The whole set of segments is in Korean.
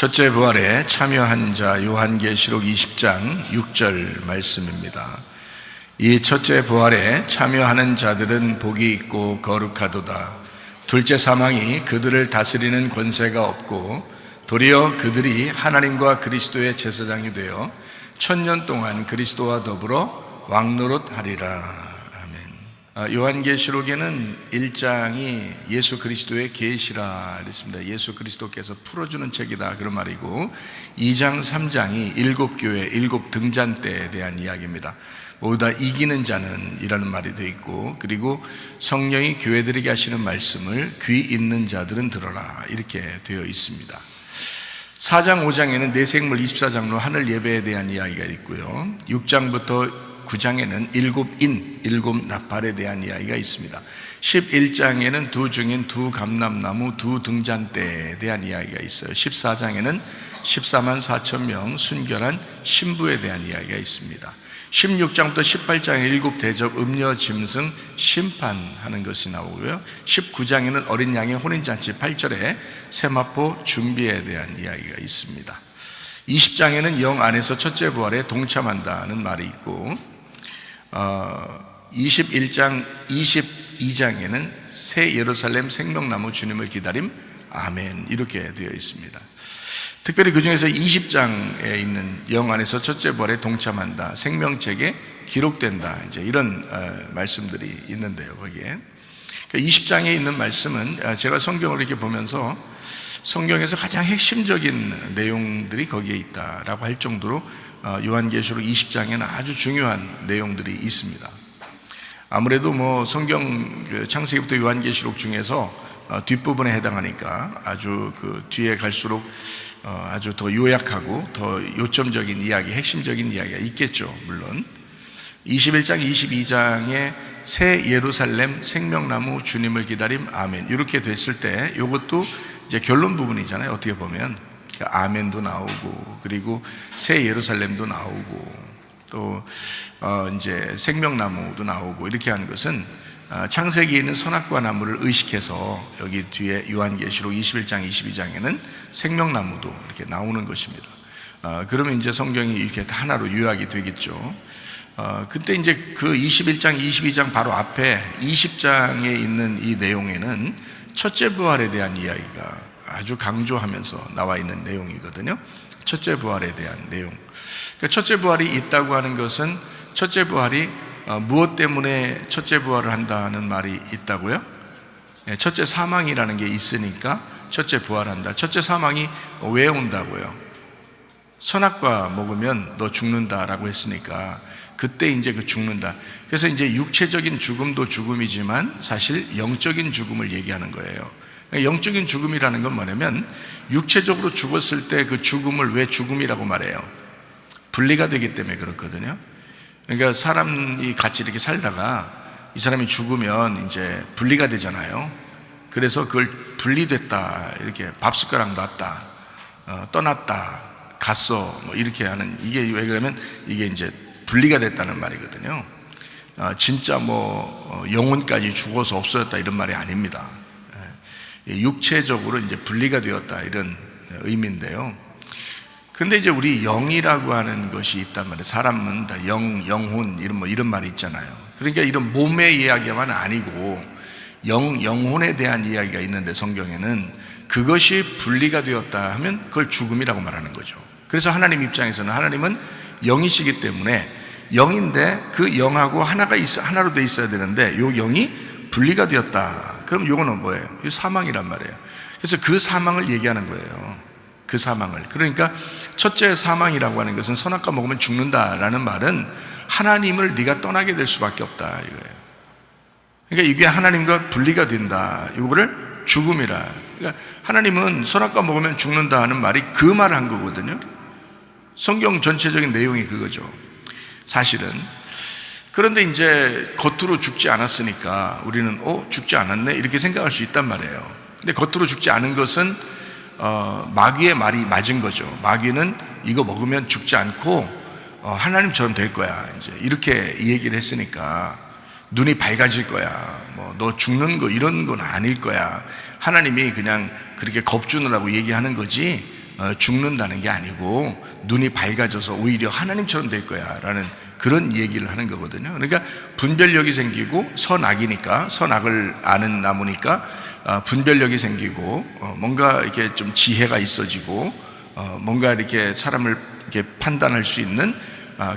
첫째 부활에 참여한 자 요한계시록 20장 6절 말씀입니다. 이 첫째 부활에 참여하는 자들은 복이 있고 거룩하도다. 둘째 사망이 그들을 다스리는 권세가 없고 도리어 그들이 하나님과 그리스도의 제사장이 되어 1000년 동안 그리스도와 더불어 왕노릇하리라. 요한계시록에는 1장이 예수 그리스도의 계시라 그랬습니다. 예수 그리스도께서 풀어주는 책이다 그런 말이고, 2장 3장이 7교회 7등잔대에 대한 이야기입니다. 모두 다 이기는 자는 이라는 말이 되어 있고, 그리고 성령이 교회들에게 하시는 말씀을 귀 있는 자들은 들어라 이렇게 되어 있습니다. 4장 5장에는 내생물 24장로 하늘 예배에 대한 이야기가 있고요, 6장부터 9장에는 7인, 7나팔에 대한 이야기가 있습니다. 11장에는 두 증인, 두 감람나무, 두 등잔대에 대한 이야기가 있어요. 14장에는 14만 4천 명 순결한 신부에 대한 이야기가 있습니다. 16장부터 18장에 7대접, 음녀, 짐승, 심판하는 것이 나오고요, 19장에는 어린 양의 혼인잔치, 8절에 세마포 준비에 대한 이야기가 있습니다. 20장에는 영 안에서 첫째 부활에 동참한다는 말이 있고, 21장 22장에는 새 예루살렘 생명나무 주님을 기다림 아멘 이렇게 되어 있습니다. 특별히 그 중에서 20장에 있는 영 안에서 첫째 부활에 동참한다, 생명책에 기록된다, 이제 이런 말씀들이 있는데요. 거기에 20장에 있는 말씀은 제가 성경을 이렇게 보면서 성경에서 가장 핵심적인 내용들이 거기에 있다라고 할 정도로 요한계시록 20장에는 아주 중요한 내용들이 있습니다. 아무래도 성경 창세기부터 요한계시록 중에서 뒷부분에 해당하니까 아주 그 뒤에 갈수록 아주 더 요약하고 더 요점적인 이야기, 핵심적인 이야기가 있겠죠. 물론 21장 22장에 새 예루살렘 생명나무 주님을 기다림 아멘 이렇게 됐을 때, 이것도 이제 결론 부분이잖아요. 어떻게 보면 아멘도 나오고, 그리고 새 예루살렘도 나오고, 또 이제 생명나무도 나오고, 이렇게 하는 것은 창세기에 있는 선악과 나무를 의식해서 여기 뒤에 요한계시록 21장 22장에는 생명나무도 이렇게 나오는 것입니다. 그러면 이제 성경이 이렇게 하나로 요약이 되겠죠. 그때 이제 그 21장 22장 바로 앞에 20장에 있는 이 내용에는 첫째 부활에 대한 이야기가 아주 강조하면서 나와 있는 내용이거든요. 첫째 부활에 대한 내용. 그러니까 첫째 부활이 있다고 하는 것은, 첫째 부활이 무엇 때문에 첫째 부활을 한다는 말이 있다고요? 첫째 사망이라는 게 있으니까 첫째 부활한다. 첫째 사망이 왜 온다고요? 선악과 먹으면 너 죽는다라고 했으니까 그때 이제 그 죽는다. 그래서 이제 육체적인 죽음도 죽음이지만 사실 영적인 죽음을 얘기하는 거예요. 영적인 죽음이라는 건 뭐냐면, 육체적으로 죽었을 때 그 죽음을 왜 죽음이라고 말해요? 분리가 되기 때문에 그렇거든요. 그러니까 사람이 같이 이렇게 살다가 이 사람이 죽으면 이제 분리가 되잖아요. 그래서 그걸 분리됐다, 이렇게 밥숟가락 놨다, 떠났다, 갔어, 이렇게 하는, 이게 왜 그러면 이게 이제 분리가 됐다는 말이거든요. 진짜 영혼까지 죽어서 없어졌다 이런 말이 아닙니다. 육체적으로 이제 분리가 되었다 이런 의미인데요. 근데 이제 우리 영이라고 하는 것이 있단 말이에요. 사람은 다 영혼 이런 말이 있잖아요. 그러니까 이런 몸의 이야기만 아니고 영혼에 대한 이야기가 있는데, 성경에는 그것이 분리가 되었다 하면 그걸 죽음이라고 말하는 거죠. 그래서 하나님 입장에서는, 하나님은 영이시기 때문에 영인데 그 영하고 하나로 돼 있어야 되는데, 요 영이 분리가 되었다. 그럼 요거는 뭐예요? 이 사망이란 말이에요. 그래서 그 사망을 얘기하는 거예요. 그 사망을. 그러니까 첫째 사망이라고 하는 것은, 선악과 먹으면 죽는다라는 말은 하나님을 네가 떠나게 될 수밖에 없다 이거예요. 그러니까 이게 하나님과 분리가 된다. 이거를 죽음이라. 그러니까 하나님은 선악과 먹으면 죽는다 하는 말이 그 말을 한 거거든요. 성경 전체적인 내용이 그거죠, 사실은. 그런데 이제 겉으로 죽지 않았으니까 우리는 죽지 않았네 이렇게 생각할 수 있단 말이에요. 근데 겉으로 죽지 않은 것은 마귀의 말이 맞은 거죠. 마귀는 이거 먹으면 죽지 않고 하나님처럼 될 거야, 이제 이렇게 얘기를 했으니까 눈이 밝아질 거야, 너 죽는 거 이런 건 아닐 거야, 하나님이 그냥 그렇게 겁주느라고 얘기하는 거지 죽는다는 게 아니고 눈이 밝아져서 오히려 하나님처럼 될 거야 라는 그런 얘기를 하는 거거든요. 그러니까 분별력이 생기고 선악이니까, 선악을 아는 나무니까 분별력이 생기고 뭔가 이렇게 좀 지혜가 있어지고 뭔가 이렇게 사람을 이렇게 판단할 수 있는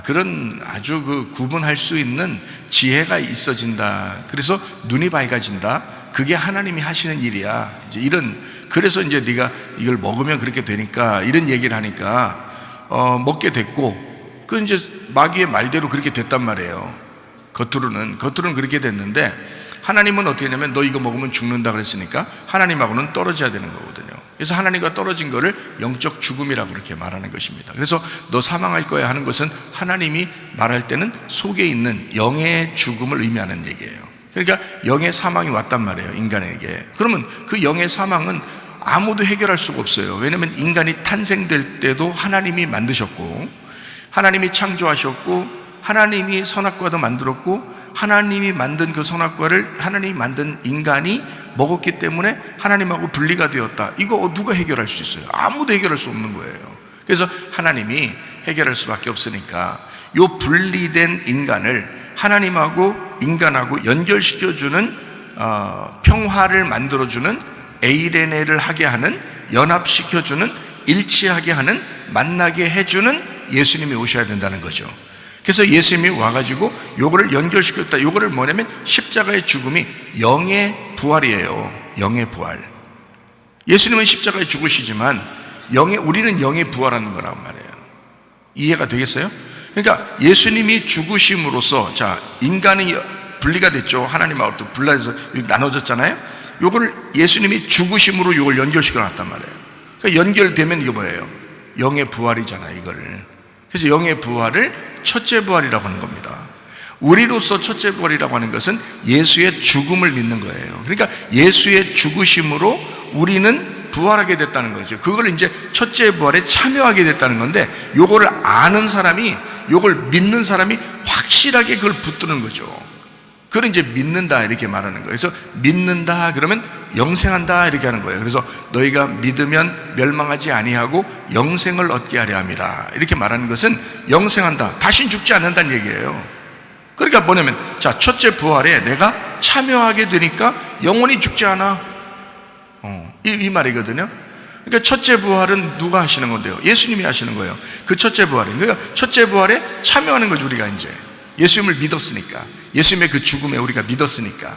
그런 아주 그 구분할 수 있는 지혜가 있어진다. 그래서 눈이 밝아진다. 그게 하나님이 하시는 일이야. 이제 그래서 이제 네가 이걸 먹으면 그렇게 되니까 이런 얘기를 하니까 먹게 됐고, 그 이제 마귀의 말대로 그렇게 됐단 말이에요. 겉으로는 그렇게 됐는데, 하나님은 어떻게 하냐면 너 이거 먹으면 죽는다 그랬으니까 하나님하고는 떨어져야 되는 거거든요. 그래서 하나님과 떨어진 거를 영적 죽음이라고 그렇게 말하는 것입니다. 그래서 너 사망할 거야 하는 것은 하나님이 말할 때는 속에 있는 영의 죽음을 의미하는 얘기예요. 그러니까 영의 사망이 왔단 말이에요, 인간에게. 그러면 그 영의 사망은 아무도 해결할 수가 없어요. 왜냐하면 인간이 탄생될 때도 하나님이 만드셨고, 하나님이 창조하셨고, 하나님이 선악과도 만들었고, 하나님이 만든 그 선악과를 하나님이 만든 인간이 먹었기 때문에 하나님하고 분리가 되었다. 이거 누가 해결할 수 있어요? 아무도 해결할 수 없는 거예요. 그래서 하나님이 해결할 수밖에 없으니까 이 분리된 인간을 하나님하고 인간하고 연결시켜주는 평화를 만들어주는 에이레네를 하게 하는, 연합시켜주는, 일치하게 하는, 만나게 해주는 예수님이 오셔야 된다는 거죠. 그래서 예수님이 와가지고 요거를 연결시켰다. 요거를 뭐냐면 십자가의 죽음이 영의 부활이에요. 영의 부활. 예수님은 십자가에 죽으시지만 우리는 영의 부활하는 거란 말이에요. 이해가 되겠어요? 그러니까 예수님이 죽으심으로써, 자, 인간이 분리가 됐죠. 하나님하고 또 분리해서 나눠졌잖아요. 요거를 예수님이 죽으심으로 요걸 연결시켜 놨단 말이에요. 그러니까 연결되면 이거 뭐예요? 영의 부활이잖아요, 이거를. 그래서 영의 부활을 첫째 부활이라고 하는 겁니다. 우리로서 첫째 부활이라고 하는 것은 예수의 죽음을 믿는 거예요. 그러니까 예수의 죽으심으로 우리는 부활하게 됐다는 거죠. 그걸 이제 첫째 부활에 참여하게 됐다는 건데, 요거를 아는 사람이, 요걸 믿는 사람이 확실하게 그걸 붙드는 거죠. 그걸 이제 믿는다 이렇게 말하는 거예요. 그래서 믿는다 그러면 영생한다 이렇게 하는 거예요. 그래서 너희가 믿으면 멸망하지 아니하고 영생을 얻게 하려 함이라 이렇게 말하는 것은 영생한다, 다신 죽지 않는다는 얘기예요. 그러니까 뭐냐면, 자, 첫째 부활에 내가 참여하게 되니까 영원히 죽지 않아. 이 말이거든요. 그러니까 첫째 부활은 누가 하시는 건데요? 예수님이 하시는 거예요. 그 첫째 부활에, 그러니까 첫째 부활에 참여하는 거죠. 우리가 이제 예수님을 믿었으니까, 예수님의 그 죽음에 우리가 믿었으니까.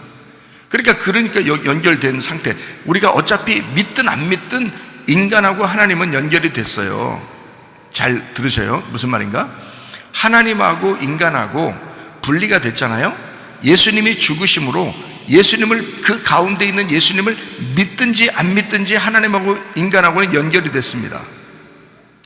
그러니까 연결된 상태. 우리가 어차피 믿든 안 믿든 인간하고 하나님은 연결이 됐어요. 잘 들으셔요. 무슨 말인가? 하나님하고 인간하고 분리가 됐잖아요. 예수님이 죽으심으로 예수님을, 그 가운데 있는 예수님을 믿든지 안 믿든지 하나님하고 인간하고는 연결이 됐습니다.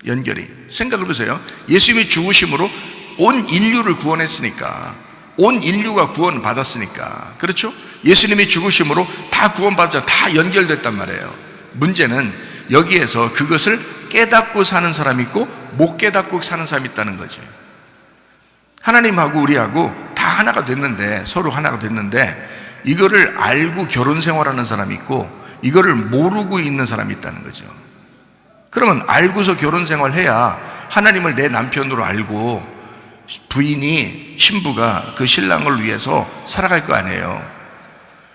연결이. 생각을 보세요. 예수님이 죽으심으로 온 인류를 구원했으니까, 온 인류가 구원받았으니까, 그렇죠? 예수님이 죽으심으로 다 구원받았잖아요. 다 연결됐단 말이에요. 문제는 여기에서 그것을 깨닫고 사는 사람이 있고 못 깨닫고 사는 사람이 있다는 거죠. 하나님하고 우리하고 다 하나가 됐는데, 서로 하나가 됐는데, 이거를 알고 결혼 생활하는 사람이 있고 이거를 모르고 있는 사람이 있다는 거죠. 그러면 알고서 결혼 생활해야 하나님을 내 남편으로 알고 부인이, 신부가 그 신랑을 위해서 살아갈 거 아니에요.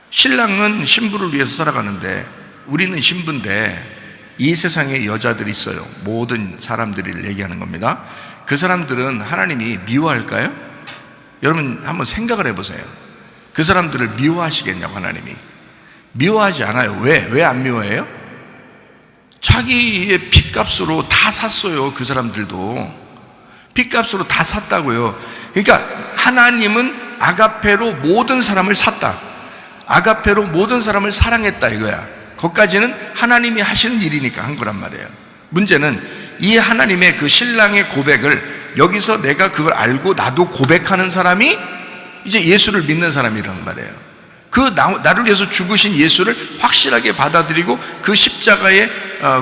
신랑은 신부를 위해서 살아가는데 우리는 신부인데, 이 세상에 여자들이 있어요. 모든 사람들을 얘기하는 겁니다. 그 사람들은 하나님이 미워할까요? 여러분 한번 생각을 해보세요. 그 사람들을 미워하시겠냐고. 하나님이 미워하지 않아요. 왜 안 미워해요? 자기의 핏값으로 다 샀어요. 그 사람들도 핏값으로 다 샀다고요. 그러니까 하나님은 아가페로 모든 사람을 샀다, 아가페로 모든 사람을 사랑했다 이거야. 거기까지는 하나님이 하시는 일이니까 한 거란 말이에요. 문제는 이 하나님의 그 신랑의 고백을 여기서 내가 그걸 알고 나도 고백하는 사람이 이제 예수를 믿는 사람이라는 말이에요. 그 나를 위해서 죽으신 예수를 확실하게 받아들이고 그 십자가의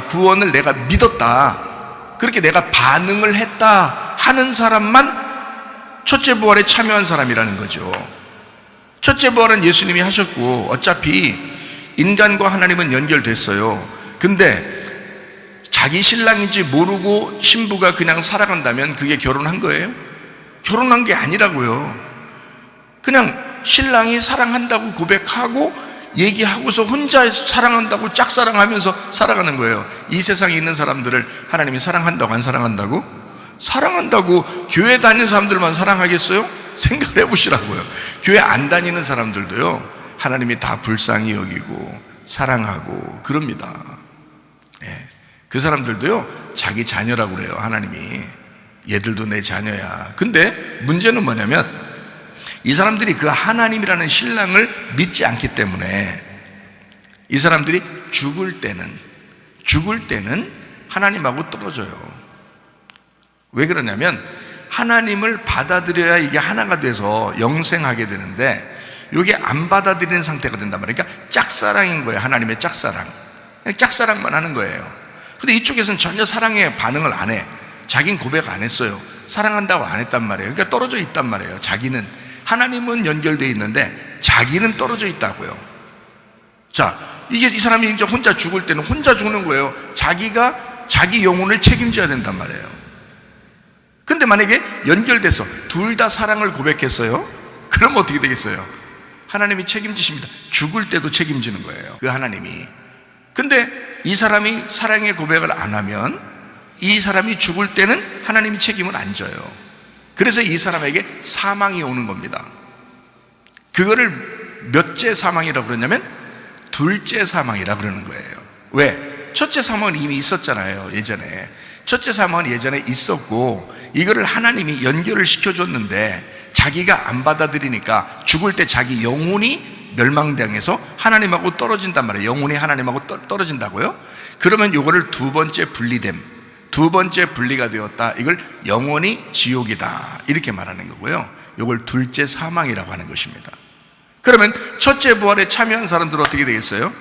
구원을 내가 믿었다, 그렇게 내가 반응을 했다 하는 사람만 첫째 부활에 참여한 사람이라는 거죠. 첫째 부활은 예수님이 하셨고 어차피 인간과 하나님은 연결됐어요. 근데 자기 신랑인지 모르고 신부가 그냥 살아간다면 그게 결혼한 거예요? 결혼한 게 아니라고요. 그냥 신랑이 사랑한다고 고백하고 얘기하고서 혼자 사랑한다고 짝사랑하면서 살아가는 거예요. 이 세상에 있는 사람들을 하나님이 사랑한다고 안 사랑한다고? 사랑한다고 교회 다니는 사람들만 사랑하겠어요? 생각을 해보시라고요. 교회 안 다니는 사람들도요, 하나님이 다 불쌍히 여기고 사랑하고 그럽니다. 예. 그 사람들도요, 자기 자녀라고 그래요. 하나님이 얘들도 내 자녀야. 근데 문제는 뭐냐면 이 사람들이 그 하나님이라는 신랑을 믿지 않기 때문에 이 사람들이 죽을 때는 하나님하고 떨어져요. 왜 그러냐면 하나님을 받아들여야 이게 하나가 돼서 영생하게 되는데 이게 안 받아들이는 상태가 된단 말이에요. 그러니까 짝사랑인 거예요. 하나님의 짝사랑. 그냥 짝사랑만 하는 거예요. 근데 이쪽에서는 전혀 사랑에 반응을 안 해. 자기는 고백 안 했어요. 사랑한다고 안 했단 말이에요. 그러니까 떨어져 있단 말이에요. 자기는. 하나님은 연결되어 있는데 자기는 떨어져 있다고요. 자, 이게 이 사람이 이제 혼자 죽을 때는 혼자 죽는 거예요. 자기가 자기 영혼을 책임져야 된단 말이에요. 근데 만약에 연결돼서 둘 다 사랑을 고백했어요? 그럼 어떻게 되겠어요? 하나님이 책임지십니다. 죽을 때도 책임지는 거예요. 그 하나님이. 근데 이 사람이 사랑의 고백을 안 하면 이 사람이 죽을 때는 하나님이 책임을 안 져요. 그래서 이 사람에게 사망이 오는 겁니다. 그거를 몇째 사망이라고 그러냐면 둘째 사망이라고 그러는 거예요. 왜? 첫째 사망은 이미 있었잖아요. 예전에. 첫째 사망은 예전에 있었고 이거를 하나님이 연결을 시켜줬는데 자기가 안 받아들이니까 죽을 때 자기 영혼이 멸망당해서 하나님하고 떨어진단 말이에요. 영혼이 하나님하고 떨어진다고요? 그러면 요거를 두 번째 분리됨, 두 번째 분리가 되었다. 이걸 영원히 지옥이다. 이렇게 말하는 거고요. 이걸 둘째 사망이라고 하는 것입니다. 그러면 첫째 부활에 참여한 사람들은 어떻게 되겠어요?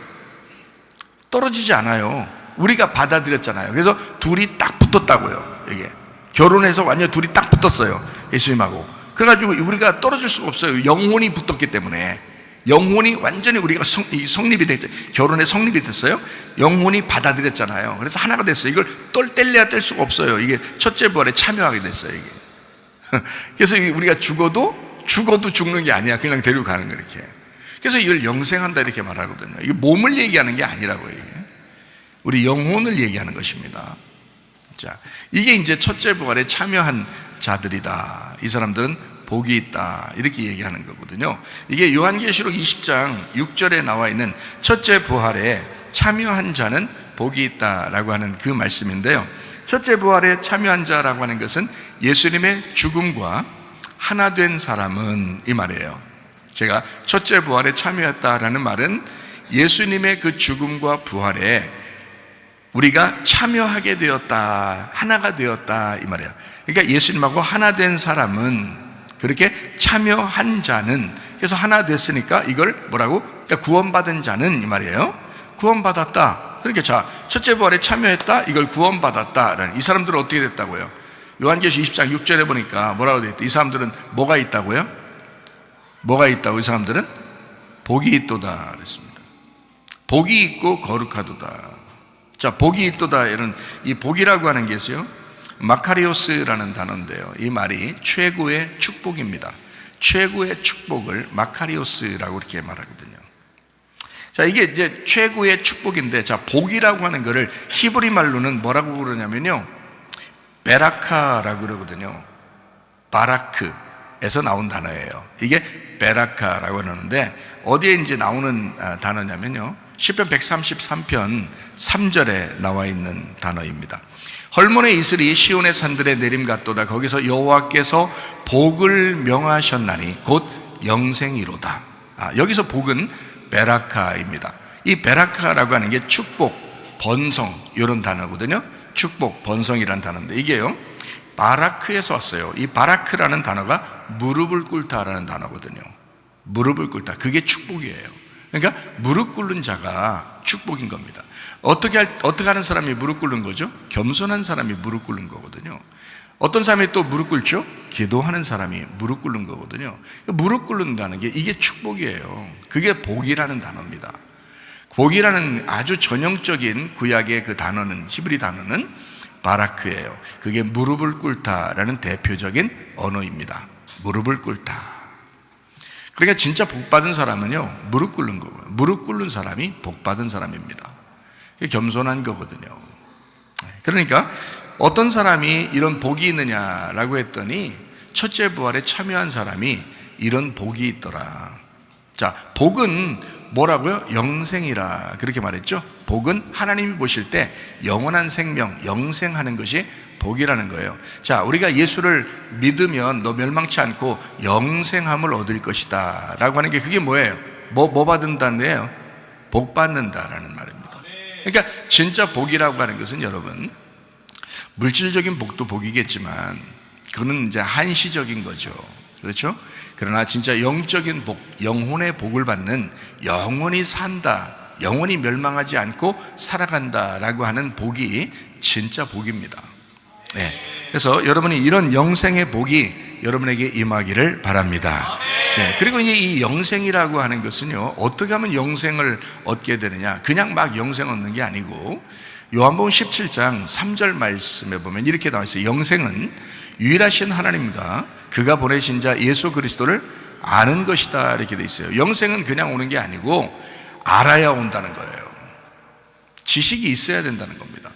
떨어지지 않아요. 우리가 받아들였잖아요. 그래서 둘이 딱 붙었다고요. 이게 결혼해서 완전 둘이 딱 붙었어요. 예수님하고. 그래가지고 우리가 떨어질 수가 없어요. 영혼이 붙었기 때문에. 영혼이 완전히 우리가 성립이 됐죠. 결혼에 성립이 됐어요. 영혼이 받아들였잖아요. 그래서 하나가 됐어요. 이걸 뗄래야 뗄 수가 없어요. 이게 첫째 부활에 참여하게 됐어요. 이게. 그래서 우리가 죽어도 죽는 게 아니야. 그냥 데리고 가는 거 이렇게. 그래서 이걸 영생한다 이렇게 말하거든요. 이게 몸을 얘기하는 게 아니라고요. 이게. 우리 영혼을 얘기하는 것입니다. 자, 이게 이제 첫째 부활에 참여한 자들이다. 이 사람들은 복이 있다. 이렇게 얘기하는 거거든요. 이게 요한계시록 20장 6절에 나와 있는 첫째 부활에 참여한 자는 복이 있다라고 하는 그 말씀인데요. 첫째 부활에 참여한 자라고 하는 것은 예수님의 죽음과 하나 된 사람은 이 말이에요. 제가 첫째 부활에 참여했다라는 말은 예수님의 그 죽음과 부활에 우리가 참여하게 되었다, 하나가 되었다 이 말이에요. 그러니까 예수님하고 하나 된 사람은, 그렇게 참여한 자는, 그래서 하나 됐으니까 이걸 뭐라고? 그러니까 구원받은 자는 이 말이에요. 구원받았다. 그러니까 자, 첫째 부활에 참여했다, 이걸 구원받았다라는, 이 사람들은 어떻게 됐다고요? 요한계시록 20장 6절에 보니까 뭐라고 되어 있다? 이 사람들은 뭐가 있다고요? 뭐가 있다고? 이 사람들은 복이 있도다 그랬습니다. 복이 있고 거룩하도다. 자, 복이 있도다, 이런 이 복이라고 하는 게요, 마카리오스라는 단어인데요, 이 말이 최고의 축복입니다. 최고의 축복을 마카리오스라고 이렇게 말하거든요. 자, 이게 이제 최고의 축복인데, 자, 복이라고 하는 거를 히브리 말로는 뭐라고 그러냐면요, 베라카라고 그러거든요. 바라크에서 나온 단어예요. 이게 베라카라고 하는데 어디에 이제 나오는 단어냐면요, 시편 133편 3절에 나와 있는 단어입니다. 헐몬의 이슬이 시온의 산들에 내림 같도다. 거기서 여호와께서 복을 명하셨나니 곧 영생이로다. 여기서 복은 베라카입니다. 이 베라카라고 하는 게 축복, 번성 이런 단어거든요. 축복, 번성이라는 단어인데 이게요, 바라크에서 왔어요. 이 바라크라는 단어가 무릎을 꿇다라는 단어거든요. 무릎을 꿇다, 그게 축복이에요. 그러니까 무릎 꿇는 자가 축복인 겁니다. 어떻게 하는 사람이 무릎 꿇는 거죠? 겸손한 사람이 무릎 꿇는 거거든요. 어떤 사람이 또 무릎 꿇죠? 기도하는 사람이 무릎 꿇는 거거든요. 무릎 꿇는다는 게 이게 축복이에요. 그게 복이라는 단어입니다. 복이라는 아주 전형적인 구약의 그 단어는, 히브리 단어는 바라크예요. 그게 무릎을 꿇다라는 대표적인 언어입니다. 무릎을 꿇다. 그러니까 진짜 복받은 사람은요, 무릎 꿇는 거고요. 무릎 꿇는 사람이 복받은 사람입니다. 이게 겸손한 거거든요. 그러니까 어떤 사람이 이런 복이 있느냐라고 했더니 첫째 부활에 참여한 사람이 이런 복이 있더라. 자, 복은 뭐라고요? 영생이라 그렇게 말했죠. 복은 하나님이 보실 때 영원한 생명, 영생하는 것이 복이라는 거예요. 자, 우리가 예수를 믿으면 너 멸망치 않고 영생함을 얻을 것이다 라고 하는 게 그게 뭐예요? 뭐 받는다는 거예요? 복 받는다라는 말입니다. 그러니까 진짜 복이라고 하는 것은 여러분, 물질적인 복도 복이겠지만 그거는 이제 한시적인 거죠. 그렇죠? 그러나 진짜 영적인 복, 영혼의 복을 받는, 영원히 산다, 영원히 멸망하지 않고 살아간다라고 하는 복이 진짜 복입니다. 네. 그래서 여러분이 이런 영생의 복이 여러분에게 임하기를 바랍니다. 네. 그리고 이제 이 영생이라고 하는 것은요, 어떻게 하면 영생을 얻게 되느냐? 그냥 막 영생 얻는 게 아니고, 요한복음 17장 3절 말씀에 보면 이렇게 나와 있어요. 영생은 유일하신 하나님과 그가 보내신 자 예수 그리스도를 아는 것이다 이렇게 돼 있어요. 영생은 그냥 오는 게 아니고 알아야 온다는 거예요. 지식이 있어야 된다는 겁니다.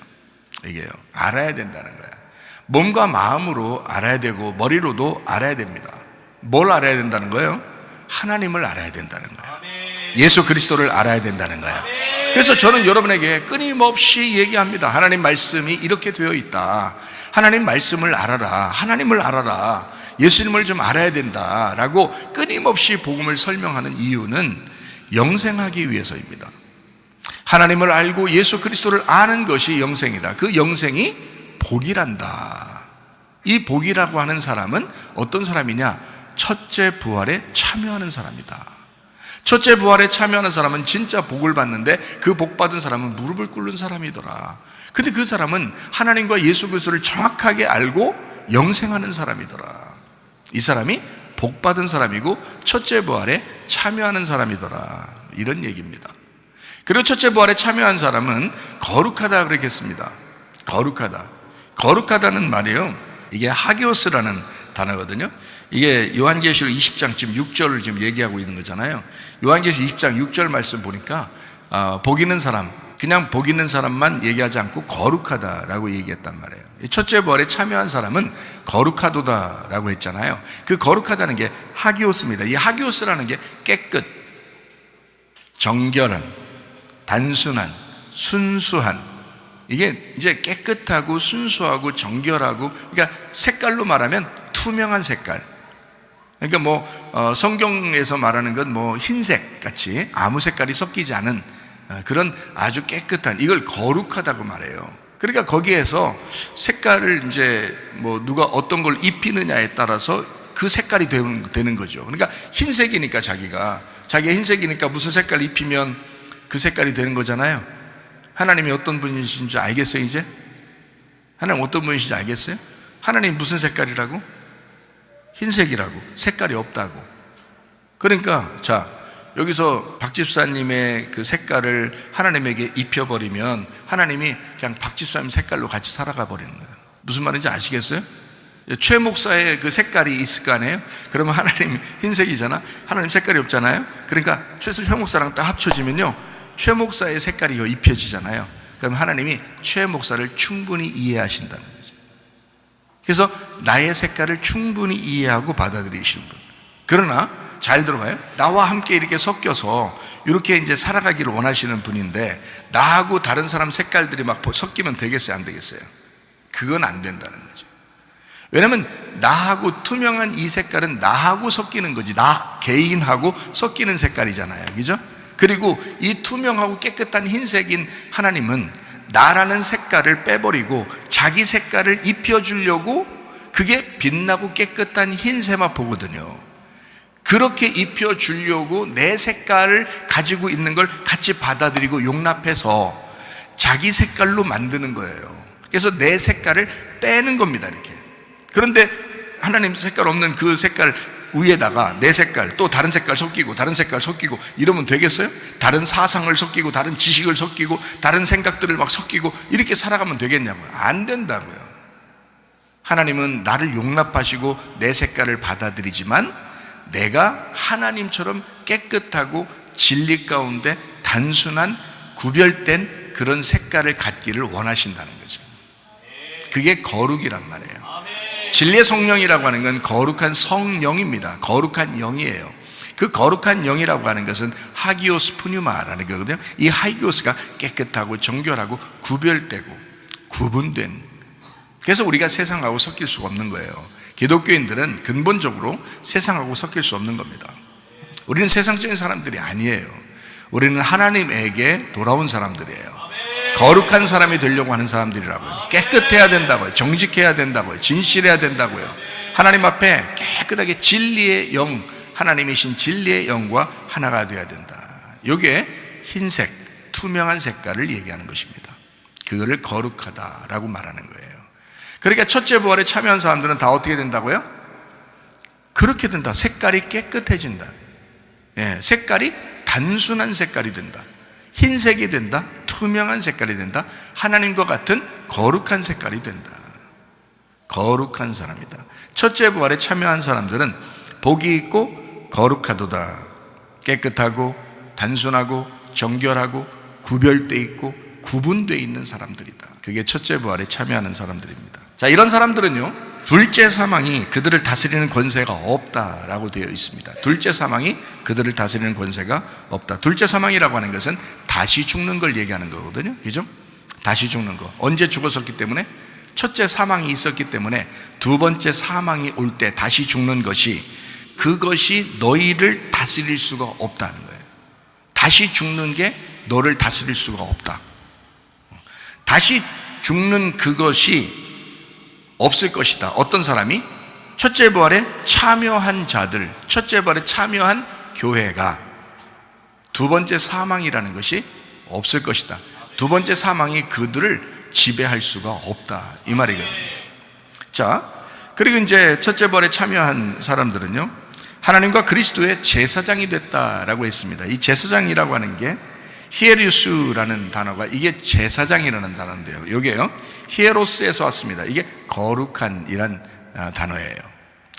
이게요, 알아야 된다는 거예요. 몸과 마음으로 알아야 되고 머리로도 알아야 됩니다. 뭘 알아야 된다는 거예요? 하나님을 알아야 된다는 거예요. 예수 그리스도를 알아야 된다는 거예요. 그래서 저는 여러분에게 끊임없이 얘기합니다. 하나님 말씀이 이렇게 되어 있다. 하나님 말씀을 알아라. 하나님을 알아라. 예수님을 좀 알아야 된다라고 끊임없이 복음을 설명하는 이유는 영생하기 위해서입니다. 하나님을 알고 예수 그리스도를 아는 것이 영생이다. 그 영생이 복이란다. 이 복이라고 하는 사람은 어떤 사람이냐? 첫째 부활에 참여하는 사람이다. 첫째 부활에 참여하는 사람은 진짜 복을 받는데 그 복 받은 사람은 무릎을 꿇는 사람이더라. 근데 그 사람은 하나님과 예수 그리스도를 정확하게 알고 영생하는 사람이더라. 이 사람이 복 받은 사람이고 첫째 부활에 참여하는 사람이더라. 이런 얘기입니다. 그리고 첫째 부활에 참여한 사람은 거룩하다 그랬겠습니다. 거룩하다. 거룩하다는 말이에요, 이게 하기오스라는 단어거든요. 이게 요한계시록 20장 지금 6절을 지금 얘기하고 있는 거잖아요. 요한계시록 20장 6절 말씀 보니까 복 있는 사람, 그냥 복 있는 사람만 얘기하지 않고 거룩하다라고 얘기했단 말이에요. 첫째 부활에 참여한 사람은 거룩하도다라고 했잖아요. 그 거룩하다는 게 하기오스입니다. 이 하기오스라는 게 깨끗, 정결한, 단순한, 순수한, 이게 이제 깨끗하고 순수하고 정결하고, 그러니까 색깔로 말하면 투명한 색깔. 그러니까 성경에서 말하는 건 흰색 같이 아무 색깔이 섞이지 않은 그런 아주 깨끗한, 이걸 거룩하다고 말해요. 그러니까 거기에서 색깔을 이제 누가 어떤 걸 입히느냐에 따라서 그 색깔이 되는 거죠. 그러니까 흰색이니까 자기가 흰색이니까 무슨 색깔 입히면 그 색깔이 되는 거잖아요. 하나님이 어떤 분이신지 알겠어요, 이제? 하나님 어떤 분이신지 알겠어요? 하나님 무슨 색깔이라고? 흰색이라고. 색깔이 없다고. 그러니까, 자, 여기서 박 집사님의 그 색깔을 하나님에게 입혀버리면 하나님이 그냥 박 집사님 색깔로 같이 살아가 버리는 거예요. 무슨 말인지 아시겠어요? 최 목사의 그 색깔이 있을 거 아니에요? 그러면 하나님 흰색이잖아? 하나님 색깔이 없잖아요? 그러니까 최 목사랑 딱 합쳐지면요, 최 목사의 색깔이 입혀지잖아요. 그럼 하나님이 최 목사를 충분히 이해하신다는 거죠. 그래서 나의 색깔을 충분히 이해하고 받아들이시는 분. 그러나 잘 들어봐요. 나와 함께 이렇게 섞여서 이렇게 이제 살아가기를 원하시는 분인데 나하고 다른 사람 색깔들이 막 섞이면 되겠어요, 안 되겠어요? 그건 안 된다는 거죠. 왜냐면 나하고 투명한 이 색깔은 나하고 섞이는 거지, 나 개인하고 섞이는 색깔이잖아요, 그죠? 그리고 이 투명하고 깨끗한 흰색인 하나님은 나라는 색깔을 빼버리고 자기 색깔을 입혀주려고, 그게 빛나고 깨끗한 흰색만 보거든요. 그렇게 입혀주려고 내 색깔을 가지고 있는 걸 같이 받아들이고 용납해서 자기 색깔로 만드는 거예요. 그래서 내 색깔을 빼는 겁니다, 이렇게. 그런데 하나님 색깔 없는 그 색깔 위에다가 내 색깔 또 다른 색깔 섞이고 다른 색깔 섞이고 이러면 되겠어요? 다른 사상을 섞이고 다른 지식을 섞이고 다른 생각들을 막 섞이고 이렇게 살아가면 되겠냐고요. 안 된다고요. 하나님은 나를 용납하시고 내 색깔을 받아들이지만 내가 하나님처럼 깨끗하고 진리 가운데 단순한 구별된 그런 색깔을 갖기를 원하신다는 거죠. 그게 거룩이란 말이에요. 진리의 성령이라고 하는 건 거룩한 성령입니다. 거룩한 영이에요. 그 거룩한 영이라고 하는 것은 하기오스 푸뉴마라는 거거든요. 이 하기오스가 깨끗하고 정결하고 구별되고 구분된, 그래서 우리가 세상하고 섞일 수가 없는 거예요. 기독교인들은 근본적으로 세상하고 섞일 수 없는 겁니다. 우리는 세상적인 사람들이 아니에요. 우리는 하나님에게 돌아온 사람들이에요. 거룩한 사람이 되려고 하는 사람들이라고요. 깨끗해야 된다고요. 정직해야 된다고요. 진실해야 된다고요. 하나님 앞에 깨끗하게 진리의 영, 하나님이신 진리의 영과 하나가 되어야 된다. 이게 흰색, 투명한 색깔을 얘기하는 것입니다. 그거를 거룩하다라고 말하는 거예요. 그러니까 첫째 부활에 참여한 사람들은 다 어떻게 된다고요? 그렇게 된다. 색깔이 깨끗해진다. 색깔이 단순한 색깔이 된다. 흰색이 된다. 투명한 색깔이 된다. 하나님과 같은 거룩한 색깔이 된다. 거룩한 사람이다. 첫째 부활에 참여한 사람들은 복이 있고 거룩하도다. 깨끗하고 단순하고 정결하고 구별되어 있고 구분되어 있는 사람들이다. 그게 첫째 부활에 참여하는 사람들입니다. 자, 이런 사람들은요, 둘째 사망이 그들을 다스리는 권세가 없다라고 되어 있습니다. 둘째 사망이 그들을 다스리는 권세가 없다. 둘째 사망이라고 하는 것은 다시 죽는 걸 얘기하는 거거든요. 그죠? 다시 죽는 거. 언제 죽었었기 때문에? 첫째 사망이 있었기 때문에 두 번째 사망이 올 때 다시 죽는 것이, 그것이 너희를 다스릴 수가 없다는 거예요. 다시 죽는 게 너를 다스릴 수가 없다. 다시 죽는 그것이 없을 것이다. 어떤 사람이? 첫째 부활에 참여한 자들, 첫째 부활에 참여한 교회가 두 번째 사망이라는 것이 없을 것이다. 두 번째 사망이 그들을 지배할 수가 없다, 이 말이거든요. 자, 그리고 이제 첫째 부활에 참여한 사람들은요, 하나님과 그리스도의 제사장이 됐다라고 했습니다. 이 제사장이라고 하는 게 히에리우스라는 단어가, 이게 제사장이라는 단어인데요, 이게요 히에로스에서 왔습니다. 이게 거룩한이란 단어예요.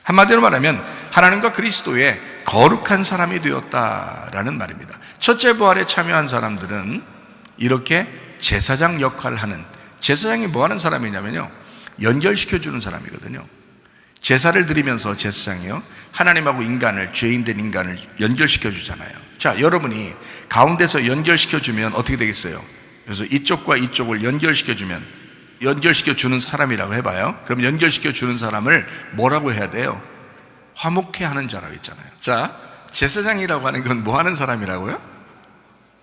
한마디로 말하면 하나님과 그리스도의 거룩한 사람이 되었다라는 말입니다. 첫째 부활에 참여한 사람들은 이렇게 제사장 역할을 하는, 제사장이 뭐 하는 사람이냐면요, 연결시켜주는 사람이거든요. 제사를 드리면서 제사장이요, 하나님하고 인간을, 죄인된 인간을 연결시켜 주잖아요. 자, 여러분이 가운데서 연결시켜 주면 어떻게 되겠어요? 그래서 이쪽과 이쪽을 연결시켜 주면, 연결시켜 주는 사람이라고 해봐요. 그럼 연결시켜 주는 사람을 뭐라고 해야 돼요? 화목해 하는 자라고 했잖아요. 자, 제사장이라고 하는 건 뭐 하는 사람이라고요?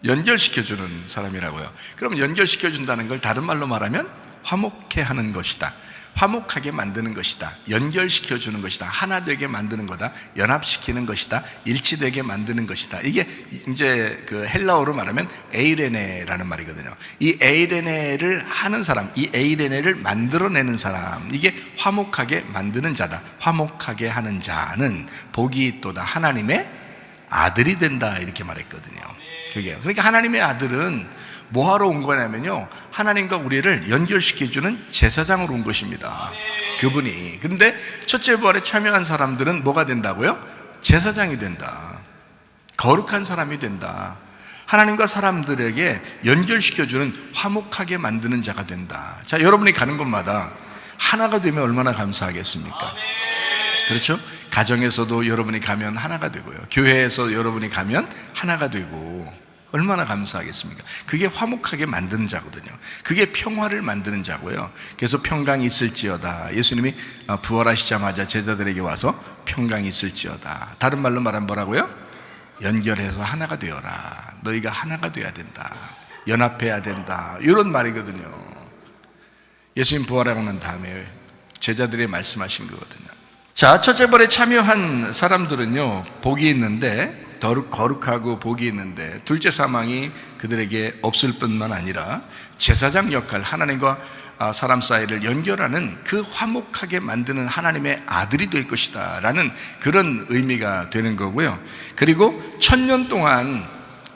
연결시켜 주는 사람이라고요. 그럼 연결시켜 준다는 걸 다른 말로 말하면 화목해 하는 것이다. 화목하게 만드는 것이다. 연결시켜 주는 것이다. 하나 되게 만드는 거다. 연합시키는 것이다. 일치되게 만드는 것이다. 이게 이제 그 헬라어로 말하면 에이레네라는 말이거든요. 이 에이레네를 하는 사람, 이 에이레네를 만들어내는 사람, 이게 화목하게 만드는 자다. 화목하게 하는 자는 복이 있도다. 하나님의 아들이 된다, 이렇게 말했거든요. 그게, 그러니까 하나님의 아들은 뭐하러 온 거냐면요, 하나님과 우리를 연결시켜주는 제사장으로 온 것입니다. 그분이. 그런데 첫째 부활에 참여한 사람들은 뭐가 된다고요? 제사장이 된다. 거룩한 사람이 된다. 하나님과 사람들에게 연결시켜주는, 화목하게 만드는 자가 된다. 자, 여러분이 가는 곳마다 하나가 되면 얼마나 감사하겠습니까? 그렇죠? 가정에서도 여러분이 가면 하나가 되고요, 교회에서 여러분이 가면 하나가 되고, 얼마나 감사하겠습니까? 그게 화목하게 만드는 자거든요. 그게 평화를 만드는 자고요. 그래서 평강이 있을지어다. 예수님이 부활하시자마자 제자들에게 와서 평강이 있을지어다. 다른 말로 말하면 뭐라고요? 연결해서 하나가 되어라. 너희가 하나가 되어야 된다. 연합해야 된다. 이런 말이거든요. 예수님 부활하고 난 다음에 제자들이 말씀하신 거거든요. 자, 첫째 부활에 참여한 사람들은요, 복이 있는데, 거룩하고 복이 있는데, 둘째 사망이 그들에게 없을 뿐만 아니라 제사장 역할, 하나님과 사람 사이를 연결하는 그 화목하게 만드는 하나님의 아들이 될 것이다 라는 그런 의미가 되는 거고요. 그리고 1000년 동안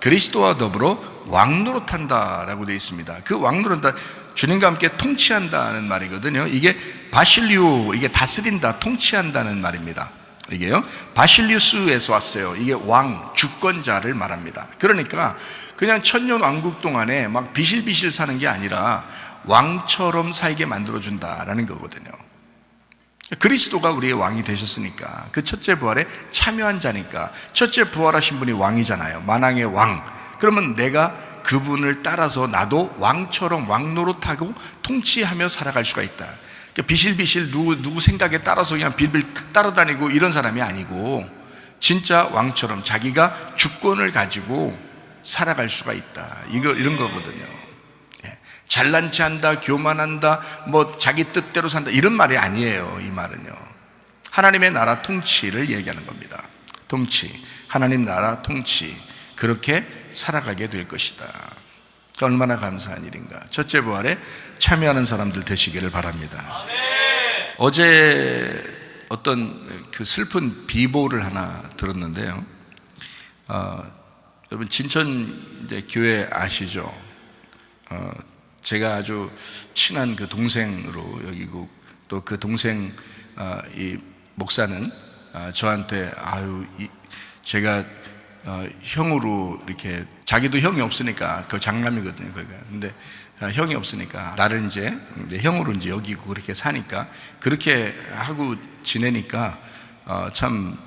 그리스도와 더불어 왕노릇한다 라고 되어 있습니다. 그 왕노릇한다, 주님과 함께 통치한다는 말이거든요. 이게 바실리오, 이게 다스린다, 통치한다는 말입니다. 이게요, 바실리우스에서 왔어요. 이게 왕, 주권자를 말합니다. 그러니까 그냥 1000년 왕국 동안에 막 비실비실 사는 게 아니라 왕처럼 살게 만들어준다라는 거거든요. 그리스도가 우리의 왕이 되셨으니까, 그 첫째 부활에 참여한 자니까, 첫째 부활하신 분이 왕이잖아요. 만왕의 왕. 그러면 내가 그분을 따라서 나도 왕처럼 왕노릇하고 통치하며 살아갈 수가 있다. 그러니까 비실비실 누구 생각에 따라서 그냥 빌빌 따라다니고 이런 사람이 아니고, 진짜 왕처럼 자기가 주권을 가지고 살아갈 수가 있다, 이런 거거든요. 잘난 체 한다, 교만한다, 뭐 자기 뜻대로 산다, 이런 말이 아니에요. 이 말은요, 하나님의 나라 통치를 얘기하는 겁니다. 통치, 하나님 나라 통치, 그렇게 살아가게 될 것이다. 얼마나 감사한 일인가. 첫째 부활에 참여하는 사람들 되시기를 바랍니다. 아멘. 어제 어떤 그 슬픈 비보를 하나 들었는데요. 여러분 진천 이제 교회 아시죠? 제가 아주 친한 그 동생으로 여기고, 또 그 동생 이 목사는 저한테 제가 형으로 이렇게, 자기도 형이 없으니까, 그 장남이거든요, 거기가. 근데 형이 없으니까 나를 이제 형으로 이제 여기고 그렇게 사니까, 그렇게 하고 지내니까 참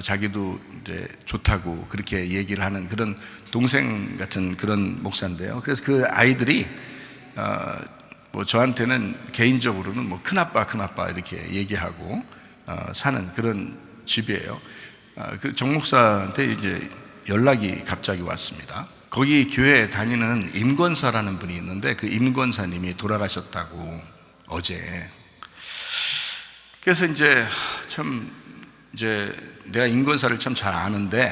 자기도 이제 좋다고 그렇게 얘기를 하는 그런 동생 같은 그런 목사인데요. 그래서 그 아이들이 뭐 저한테는 개인적으로는 뭐 큰아빠 이렇게 얘기하고 사는 그런 집이에요. 그 정 목사한테 이제 연락이 갑자기 왔습니다. 거기 교회에 다니는 임권사라는 분이 있는데, 그 임권사님이 돌아가셨다고, 어제. 그래서 이제 내가 임권사를 참 잘 아는데,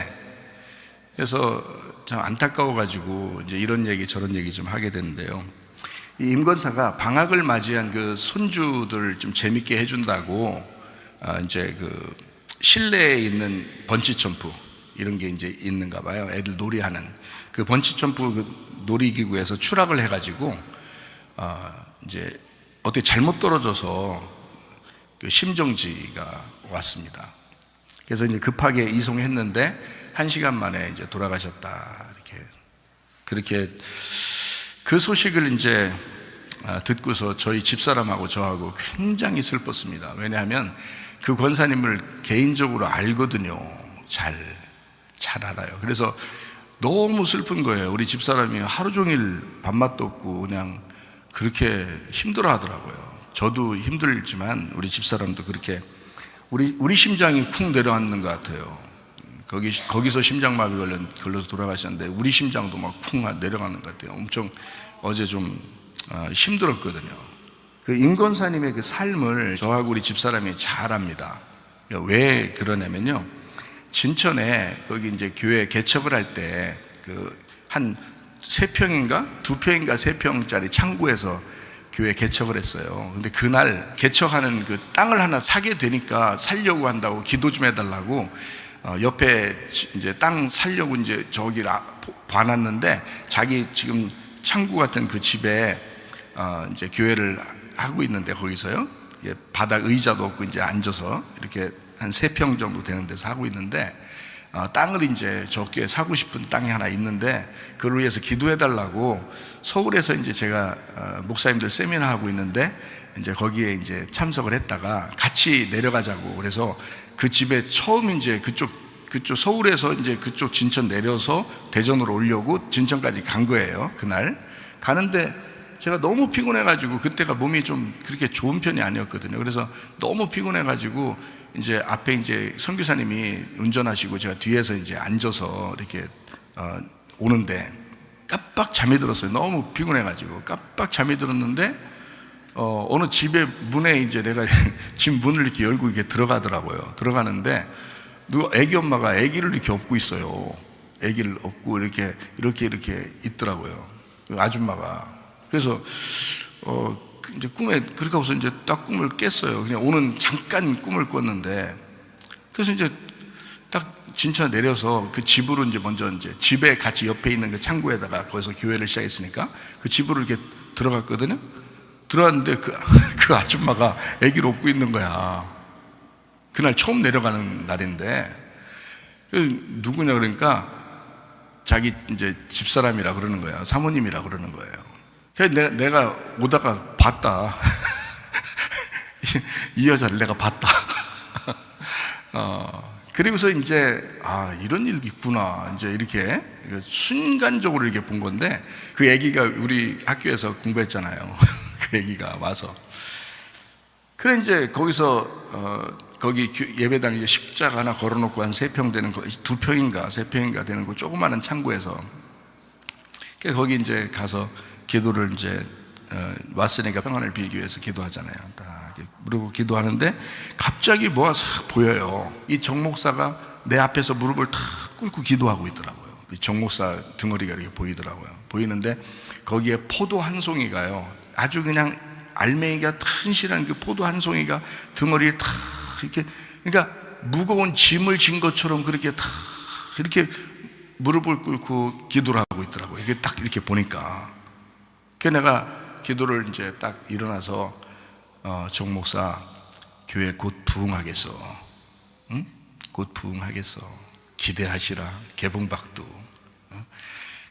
그래서 참 안타까워가지고 이제 이런 얘기 저런 얘기 좀 하게 되는데요. 이 임권사가 방학을 맞이한 그 손주들 좀 재밌게 해준다고 이제 그 실내에 있는 번치점프 이런 게 이제 있는가 봐요. 애들 놀이하는 그 번치점프 그 놀이기구에서 추락을 해가지고 이제 어떻게 잘못 떨어져서 그 심정지가 왔습니다. 그래서 이제 급하게 이송했는데 1시간 만에 이제 돌아가셨다, 그렇게 그 소식을 이제 듣고서 저희 집사람하고 저하고 굉장히 슬펐습니다. 왜냐하면 그 권사님을 개인적으로 알거든요. 잘 알아요. 그래서 너무 슬픈 거예요. 우리 집사람이 하루 종일 밥맛도 없고 그냥 그렇게 힘들어 하더라고요. 저도 힘들지만 우리 집사람도 그렇게, 우리 심장이 쿵 내려앉는 것 같아요. 거기서 심장마비 걸려서 돌아가셨는데 우리 심장도 막 쿵 내려가는 것 같아요. 엄청 어제 좀 힘들었거든요. 그 임권사님의 그 삶을 저하고 우리 집사람이 잘 압니다. 왜 그러냐면요, 진천에 거기 이제 교회 개척을 할 때 그 한 3평인가 2평인가 3평짜리 창고에서 교회 개척을 했어요. 근데 그날 개척하는 그 땅을 하나 사게 되니까 살려고 한다고 기도 좀 해달라고 옆에 이제 땅 살려고 이제 저기를 봐놨는데, 자기 지금 창고 같은 그 집에 이제 교회를 하고 있는데, 거기서요 바닥 의자도 없고 이제 앉아서 이렇게 한 3평 정도 되는 데서 하고 있는데, 땅을 이제 저 교회 사고 싶은 땅이 하나 있는데 그걸 위해서 기도해 달라고 서울에서 이제 제가 목사님들 세미나 하고 있는데 이제 거기에 이제 참석을 했다가 같이 내려가자고, 그래서 그 집에 처음 이제 그쪽 서울에서 이제 그쪽 진천 내려서 대전으로 오려고 진천까지 간 거예요. 그날 가는데 제가 너무 피곤해가지고, 그때가 몸이 좀 그렇게 좋은 편이 아니었거든요. 그래서 너무 피곤해가지고 이제 앞에 이제 선교사님이 운전하시고 제가 뒤에서 이제 앉아서 이렇게 오는데 깜빡 잠이 들었어요. 너무 피곤해가지고 깜빡 잠이 들었는데 어느 집의 문에 이제 내가 집 문을 이렇게 열고 이렇게 들어가더라고요. 들어가는데 애기 엄마가 애기를 이렇게 업고 있어요. 애기를 업고 이렇게 있더라고요, 아줌마가. 그래서 이제 꿈에 그렇게 하고서 이제 딱 꿈을 깼어요. 그냥 오는 잠깐 꿈을 꿨는데, 그래서 이제 딱 진짜 내려서 그 집으로 이제 먼저 이제 집에 같이 옆에 있는 그 창고에다가 거기서 교회를 시작했으니까 그 집으로 이렇게 들어갔거든요. 들어갔는데 그 아줌마가 아기를 업고 있는 거야. 그날 처음 내려가는 날인데, 누구냐 그러니까 자기 이제 집사람이라 그러는 거야. 사모님이라 그러는 거예요. 그래서 내가 오다가 봤다. 이 여자를 내가 봤다. 그리고서 이제 이런 일도 있구나, 이제 이렇게 순간적으로 이렇게 본 건데, 그 아기가 우리 학교에서 공부했잖아요. 그 아기가 와서, 그래 이제 거기서 거기 예배당에 십자가 하나 걸어놓고 한 3평 되는 거, 2평인가 3평인가 되는 거 조그마한 창고에서, 거기 이제 가서 기도를 이제 왔으니까 평안을 빌기 위해서 기도하잖아요. 딱 무릎을 기도하는데 갑자기 뭐가 싹 보여요. 이 정 목사가 내 앞에서 무릎을 탁 꿇고 기도하고 있더라고요. 정 목사 등허리가 이렇게 보이더라고요. 보이는데 거기에 포도 한 송이가요, 아주 그냥 알맹이가 튼실한 그 포도 한 송이가 등허리에 탁 이렇게, 그러니까 무거운 짐을 진 것처럼 그렇게 탁 이렇게 무릎을 꿇고 기도를 하고 있더라고요. 이게 딱 이렇게 보니까. 그래서 내가 기도를 이제 딱 일어나서 정 목사, 교회 곧 부흥하겠어. 응? 곧 부흥하겠어. 기대하시라. 개봉박두.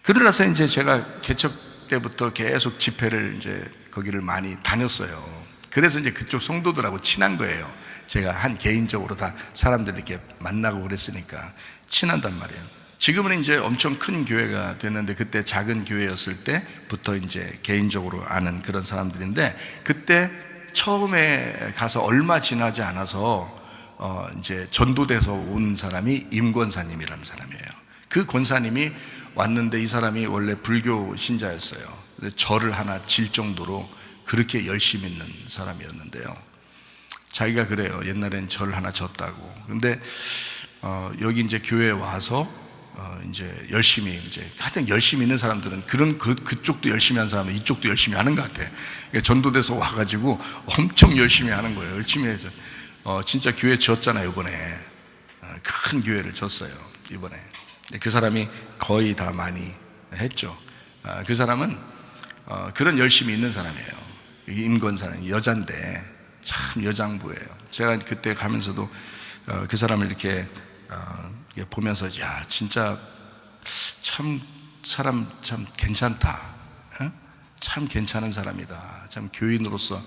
그러나서 이제 제가 개척 때부터 계속 집회를 이제 거기를 많이 다녔어요. 그래서 이제 그쪽 성도들하고 친한 거예요. 제가 한 개인적으로 다 사람들 이렇게 만나고 그랬으니까 친하단 말이에요. 지금은 이제 엄청 큰 교회가 됐는데, 그때 작은 교회였을 때부터 이제 개인적으로 아는 그런 사람들인데, 그때 처음에 가서 얼마 지나지 않아서 이제 전도돼서 온 사람이 임 권사님이라는 사람이에요. 그 권사님이 왔는데 이 사람이 원래 불교 신자였어요. 절을 하나 질 정도로 그렇게 열심히 있는 사람이었는데요. 자기가 그래요. 옛날엔 절 하나 졌다고. 근데 여기 이제 교회에 와서 이제 열심히, 이제 하여튼 열심히 있는 사람들은 그쪽도 열심히 하는 사람은 이쪽도 열심히 하는 것 같아. 전도돼서 와가지고 엄청 열심히 하는 거예요. 열심히 해서 진짜 교회 졌잖아요. 이번에 큰 교회를 졌어요. 이번에 그 사람이 거의 다 많이 했죠. 그 사람은 그런 열심히 있는 사람이에요. 임권사는 여잔데 참 여장부예요. 제가 그때 가면서도 그 사람을 이렇게 보면서, 야, 진짜 참 사람 참 괜찮다. 참 괜찮은 사람이다. 참 교인으로서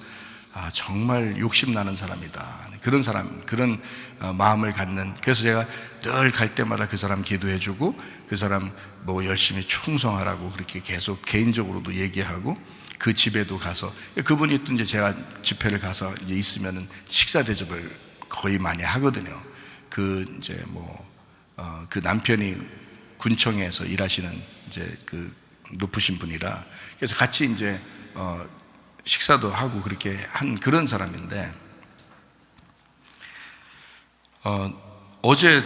정말 욕심나는 사람이다. 그런 사람, 그런 마음을 갖는. 그래서 제가 늘 갈 때마다 그 사람 기도해주고, 그 사람 뭐 열심히 충성하라고 그렇게 계속 개인적으로도 얘기하고, 그 집에도 가서, 그분이 또 이제 제가 집회를 가서 이제 있으면은 식사 대접을 거의 많이 하거든요. 이제 그 남편이 군청에서 일하시는 이제 그 높으신 분이라, 그래서 같이 이제 식사도 하고 그렇게 한 그런 사람인데, 어제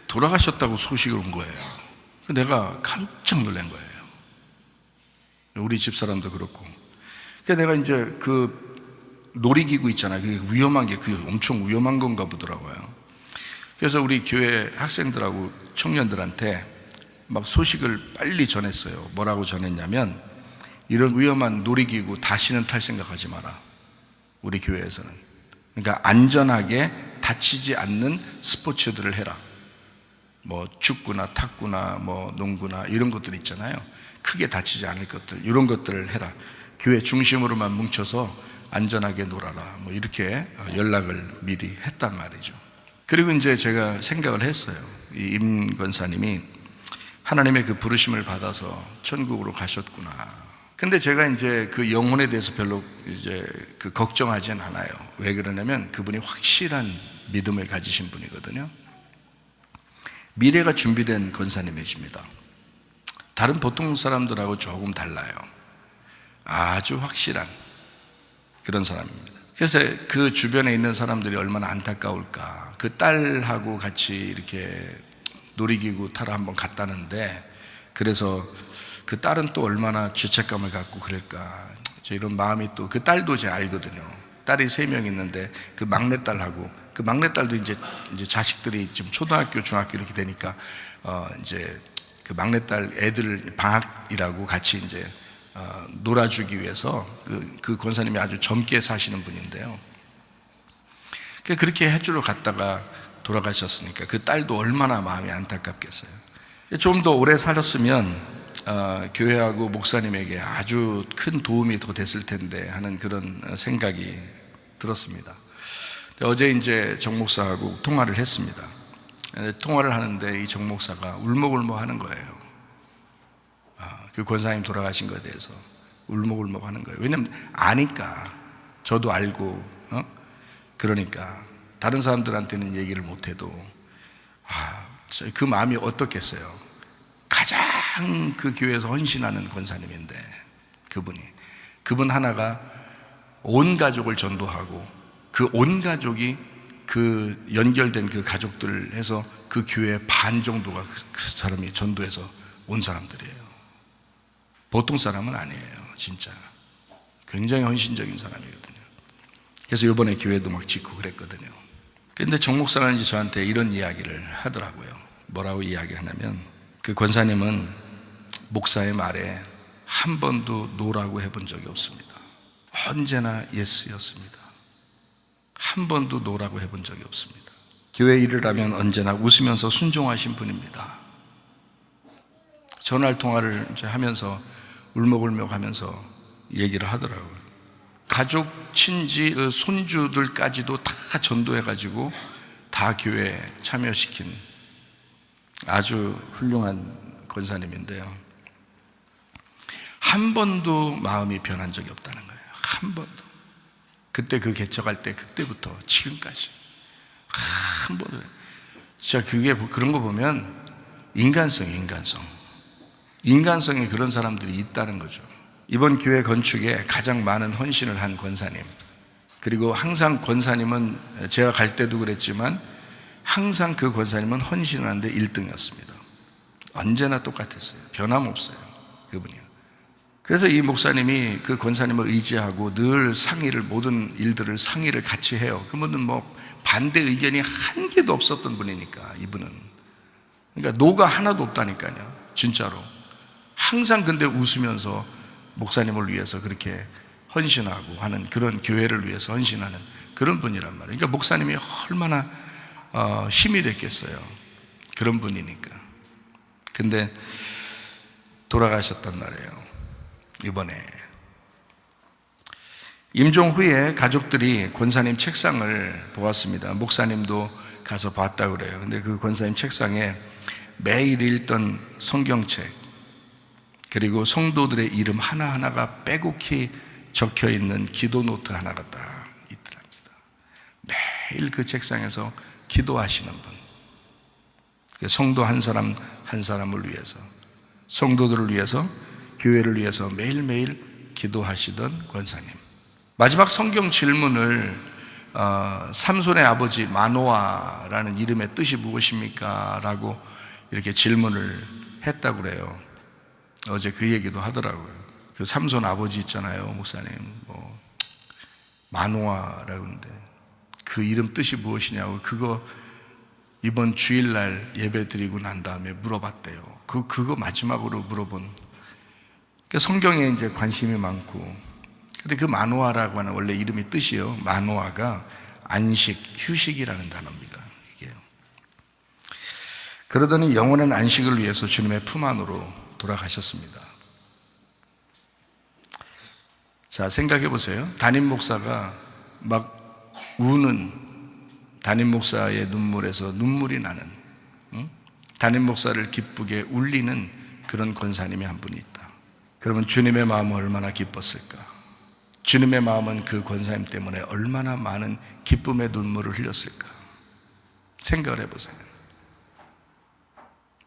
돌아가셨다고 소식을 온 거예요. 내가 깜짝 놀란 거예요. 우리 집사람도 그렇고. 그래서 내가 이제 그 놀이기구 있잖아요. 그게 위험한 게, 그게 엄청 위험한 건가 보더라고요. 그래서 우리 교회 학생들하고 청년들한테 막 소식을 빨리 전했어요. 뭐라고 전했냐면, 이런 위험한 놀이기구 다시는 탈 생각하지 마라. 우리 교회에서는. 그러니까 안전하게 다치지 않는 스포츠들을 해라. 뭐 축구나 탁구나 뭐 농구나 이런 것들 있잖아요. 크게 다치지 않을 것들, 이런 것들을 해라. 교회 중심으로만 뭉쳐서 안전하게 놀아라. 뭐 이렇게 연락을 미리 했단 말이죠. 그리고 이제 제가 생각을 했어요. 이 임 권사님이 하나님의 그 부르심을 받아서 천국으로 가셨구나. 근데 제가 이제 그 영혼에 대해서 별로 이제 그 걱정하진 않아요. 왜 그러냐면 그분이 확실한 믿음을 가지신 분이거든요. 미래가 준비된 권사님이십니다. 다른 보통 사람들하고 조금 달라요. 아주 확실한 그런 사람입니다. 그래서 그 주변에 있는 사람들이 얼마나 안타까울까. 그 딸하고 같이 이렇게 놀이기구 타러 한번 갔다는데, 그래서 그 딸은 또 얼마나 죄책감을 갖고 그럴까. 저 이런 마음이 또, 그 딸도 제가 알거든요. 딸이 3명 있는데 그 막내딸하고, 그 막내딸도 이제 자식들이 지금 초등학교, 중학교 이렇게 되니까 이제 그 막내딸 애들 방학이라고 같이 이제 놀아주기 위해서 그 권사님이 아주 젊게 사시는 분인데요. 그렇게 해주러 갔다가 돌아가셨으니까 그 딸도 얼마나 마음이 안타깝겠어요. 좀 더 오래 살았으면 교회하고 목사님에게 아주 큰 도움이 더 됐을 텐데 하는 그런 생각이 들었습니다. 어제 이제 정 목사하고 통화를 했습니다. 통화를 하는데 이 정 목사가 울먹울먹 하는 거예요. 그 권사님 돌아가신 것에 대해서 울먹울먹 하는 거예요. 왜냐면 아니까, 저도 알고, 그러니까 다른 사람들한테는 얘기를 못해도 그 마음이 어떻겠어요. 가장 그 교회에서 헌신하는 권사님인데, 그분 하나가 온 가족을 전도하고 그 온 가족이 그 연결된 그 가족들을 해서 그 교회 반 정도가 그 사람이 전도해서 온 사람들이에요. 보통 사람은 아니에요. 진짜 굉장히 헌신적인 사람이거든요. 그래서 이번에 교회도 막 짓고 그랬거든요. 그런데 정 목사는 이제 저한테 이런 이야기를 하더라고요. 뭐라고 이야기하냐면, 그 권사님은 목사의 말에 한 번도 노라고 해본 적이 없습니다. 언제나 예스였습니다. 한 번도 노라고 해본 적이 없습니다. 교회 일을 하면 언제나 웃으면서 순종하신 분입니다. 전화 통화를 이제 하면서 울먹울먹 하면서 얘기를 하더라고요. 가족, 친지, 손주들까지도 다 전도해가지고 다 교회에 참여시킨 아주 훌륭한 권사님인데요, 한 번도 마음이 변한 적이 없다는 거예요. 한 번도. 그때 그 개척할 때 그때부터 지금까지 한 번도. 진짜 그런 거 보면 인간성에 그런 사람들이 있다는 거죠. 이번 교회 건축에 가장 많은 헌신을 한 권사님, 그리고 항상 권사님은, 제가 갈 때도 그랬지만 항상 그 권사님은 헌신을 하는데 1등이었습니다. 언제나 똑같았어요. 변함없어요, 그분이요. 그래서 이 목사님이 그 권사님을 의지하고 늘 모든 일들을 상의를 같이 해요. 그분은 뭐 반대 의견이 한 개도 없었던 분이니까, 이분은. 그러니까 노가 하나도 없다니까요, 진짜로. 항상 근데 웃으면서 목사님을 위해서 그렇게 헌신하고 하는, 그런 교회를 위해서 헌신하는 그런 분이란 말이에요. 그러니까 목사님이 얼마나 힘이 됐겠어요, 그런 분이니까. 근데 돌아가셨단 말이에요, 이번에. 임종 후에 가족들이 권사님 책상을 보았습니다. 목사님도 가서 봤다 그래요. 근데 그 권사님 책상에 매일 읽던 성경책, 그리고 성도들의 이름 하나하나가 빼곡히 적혀 있는 기도 노트 하나가 딱 있더랍니다. 매일 그 책상에서 기도하시는 분, 성도 한 사람 한 사람을 위해서, 성도들을 위해서, 교회를 위해서 매일매일 기도하시던 권사님. 마지막 성경 질문을 삼손의 아버지 마노아라는 이름의 뜻이 무엇입니까? 라고 이렇게 질문을 했다고 그래요. 어제 그 얘기도 하더라고요. 그 삼손 아버지 있잖아요, 목사님, 마노아라고 하는데 그 이름 뜻이 무엇이냐고, 그거 이번 주일날 예배 드리고 난 다음에 물어봤대요. 그거 마지막으로 물어본. 그러니까 성경에 이제 관심이 많고. 근데 그 마노아라고 하는 원래 이름의 뜻이요, 마노아가 안식, 휴식이라는 단어입니다, 이게요. 그러더니 영원한 안식을 위해서 주님의 품 안으로 돌아가셨습니다. 자, 생각해 보세요. 담임 목사가 막 우는, 담임 목사의 눈물에서 눈물이 나는, 담임 목사를 기쁘게 울리는 그런 권사님이 한 분이 있다. 그러면 주님의 마음은 얼마나 기뻤을까? 주님의 마음은 그 권사님 때문에 얼마나 많은 기쁨의 눈물을 흘렸을까? 생각을 해보세요.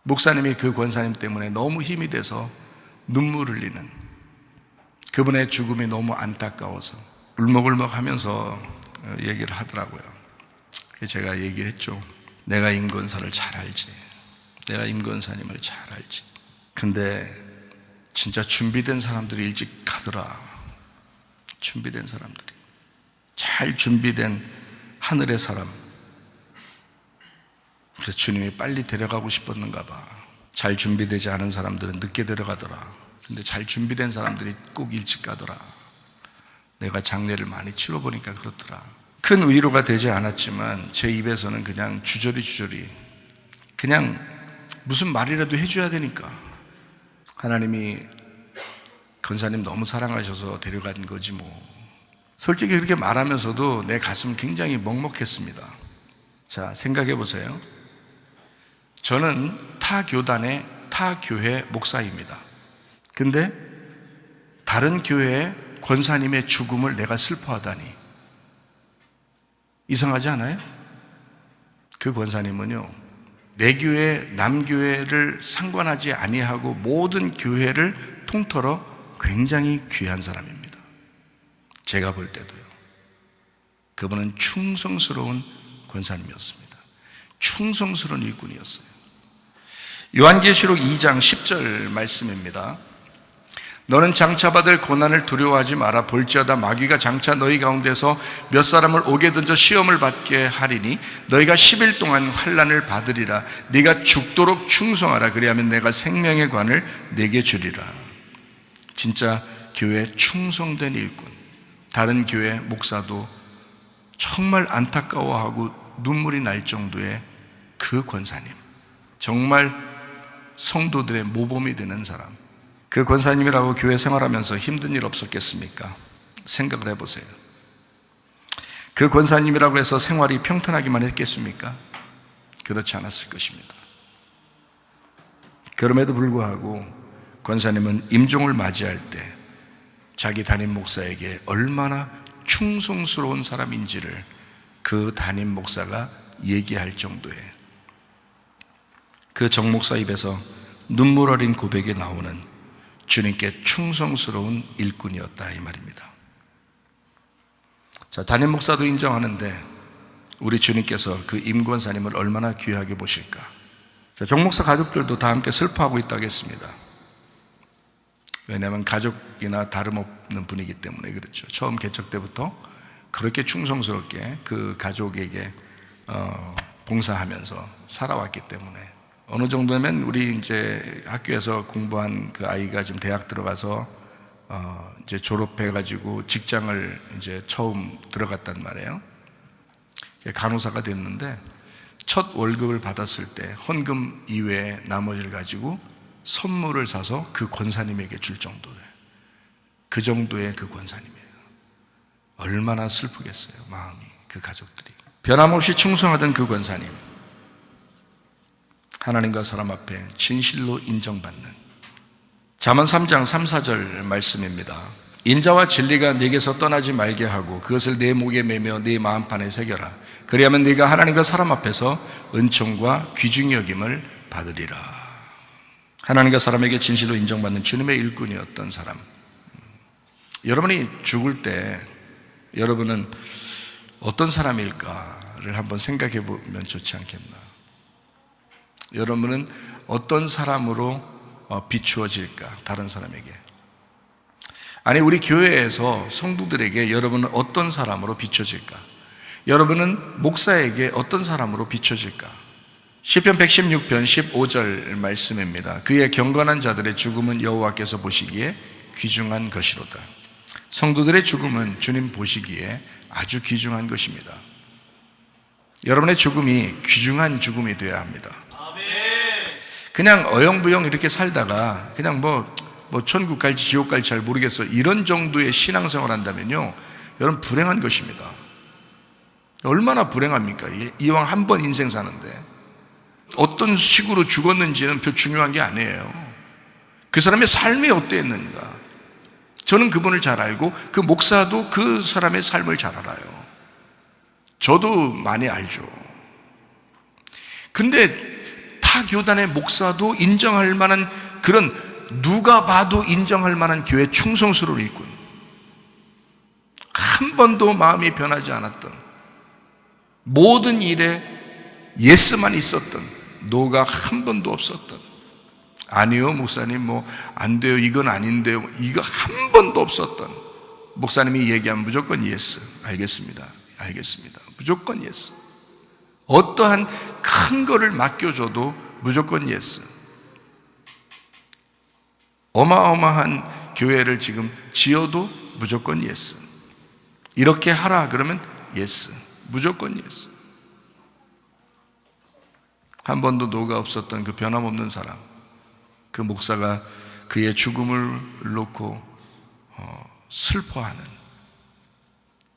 목사님이 그 권사님 때문에 너무 힘이 돼서 눈물 흘리는, 그분의 죽음이 너무 안타까워서 울먹울먹 하면서 얘기를 하더라고요. 제가 얘기했죠. 내가 임 권사를 잘 알지, 내가 임 권사님을 잘 알지. 근데 진짜 준비된 사람들이 일찍 가더라. 준비된 사람들이, 잘 준비된 하늘의 사람. 그래서 주님이 빨리 데려가고 싶었는가 봐. 잘 준비되지 않은 사람들은 늦게 데려가더라. 근데 잘 준비된 사람들이 꼭 일찍 가더라. 내가 장례를 많이 치러보니까 그렇더라. 큰 위로가 되지 않았지만 제 입에서는 그냥 주저리 그냥 무슨 말이라도 해줘야 되니까. 하나님이 권사님 너무 사랑하셔서 데려간 거지 뭐. 솔직히 그렇게 말하면서도 내 가슴은 굉장히 먹먹했습니다. 자, 생각해 보세요. 저는 타 교단의 타 교회 목사입니다. 근데 다른 교회의 권사님의 죽음을 내가 슬퍼하다니 이상하지 않아요? 그 권사님은요, 내 교회, 남교회를 상관하지 아니하고 모든 교회를 통틀어 굉장히 귀한 사람입니다. 제가 볼 때도요. 그분은 충성스러운 권사님이었습니다. 충성스러운 일꾼이었어요. 요한계시록 2장 10절 말씀입니다. 너는 장차 받을 고난을 두려워하지 마라. 볼지어다 마귀가 장차 너희 가운데서 몇 사람을 옥에 던져 시험을 받게 하리니 너희가 10일 동안 환난을 받으리라. 네가 죽도록 충성하라. 그리하면 내가 생명의 관을 네게 주리라. 진짜 교회 충성된 일꾼, 다른 교회 목사도 정말 안타까워하고 눈물이 날 정도의 그 권사님, 정말 성도들의 모범이 되는 사람. 그 권사님이라고 교회 생활하면서 힘든 일 없었겠습니까? 생각을 해보세요. 그 권사님이라고 해서 생활이 평탄하기만 했겠습니까? 그렇지 않았을 것입니다. 그럼에도 불구하고 권사님은 임종을 맞이할 때 자기 담임 목사에게 얼마나 충성스러운 사람인지를 그 담임 목사가 얘기할 정도에 그 정 목사 입에서 눈물 어린 고백이 나오는 주님께 충성스러운 일꾼이었다 이 말입니다. 자, 담임 목사도 인정하는데 우리 주님께서 그 임 권사님을 얼마나 귀하게 보실까. 자, 정 목사 가족들도 다 함께 슬퍼하고 있다겠습니다. 왜냐하면 가족이나 다름없는 분이기 때문에 그렇죠. 처음 개척 때부터 그렇게 충성스럽게 그 가족에게 봉사하면서 살아왔기 때문에 어느 정도면 우리 이제 학교에서 공부한 그 아이가 지금 대학 들어가서 이제 졸업해가지고 직장을 이제 처음 들어갔단 말이에요. 간호사가 됐는데 첫 월급을 받았을 때 헌금 이외에 나머지를 가지고 선물을 사서 그 권사님에게 줄 정도예요. 그 정도의 그 권사님이에요. 얼마나 슬프겠어요, 마음이, 그 가족들이. 변함없이 충성하던 그 권사님, 하나님과 사람 앞에 진실로 인정받는 잠언 3장 3, 4절 말씀입니다. 인자와 진리가 네게서 떠나지 말게 하고 그것을 내 목에 매며 네 마음판에 새겨라. 그리하면 네가 하나님과 사람 앞에서 은총과 귀중히 여김을 받으리라. 하나님과 사람에게 진실로 인정받는 주님의 일꾼이었던 사람. 여러분이 죽을 때 여러분은 어떤 사람일까를 한번 생각해 보면 좋지 않겠나. 여러분은 어떤 사람으로 비추어질까, 다른 사람에게. 아니, 우리 교회에서 성도들에게 여러분은 어떤 사람으로 비춰질까? 여러분은 목사에게 어떤 사람으로 비춰질까? 시편 116편 15절 말씀입니다. 그의 경건한 자들의 죽음은 여호와께서 보시기에 귀중한 것이로다. 성도들의 죽음은 주님 보시기에 아주 귀중한 것입니다. 여러분의 죽음이 귀중한 죽음이 되어야 합니다. 그냥 어영부영 이렇게 살다가 그냥 뭐 천국 갈지 지옥 갈지 잘 모르겠어, 이런 정도의 신앙생활 한다면요, 여러분 불행한 것입니다. 얼마나 불행합니까? 이왕 한 번 인생 사는데 어떤 식으로 죽었는지는 별 중요한 게 아니에요. 그 사람의 삶이 어땠는가. 저는 그분을 잘 알고 그 목사도 그 사람의 삶을 잘 알아요. 저도 많이 알죠. 근데 타 교단의 목사도 인정할 만한, 그런 누가 봐도 인정할 만한 교회 충성스러운 일꾼, 한 번도 마음이 변하지 않았던, 모든 일에 예스만 있었던, 노가 한 번도 없었던, 아니요 목사님 뭐 안 돼요, 이건 아닌데요, 이거 한 번도 없었던 목사님이 얘기하면 무조건 예스. 알겠습니다. 알겠습니다. 무조건 예스. 어떠한 큰 거를 맡겨줘도 무조건 예스. 어마어마한 교회를 지금 지어도 무조건 예스. 이렇게 하라 그러면 예스. 무조건 예스. 한 번도 노가 없었던 그 변함없는 사람, 그 목사가 그의 죽음을 놓고 슬퍼하는,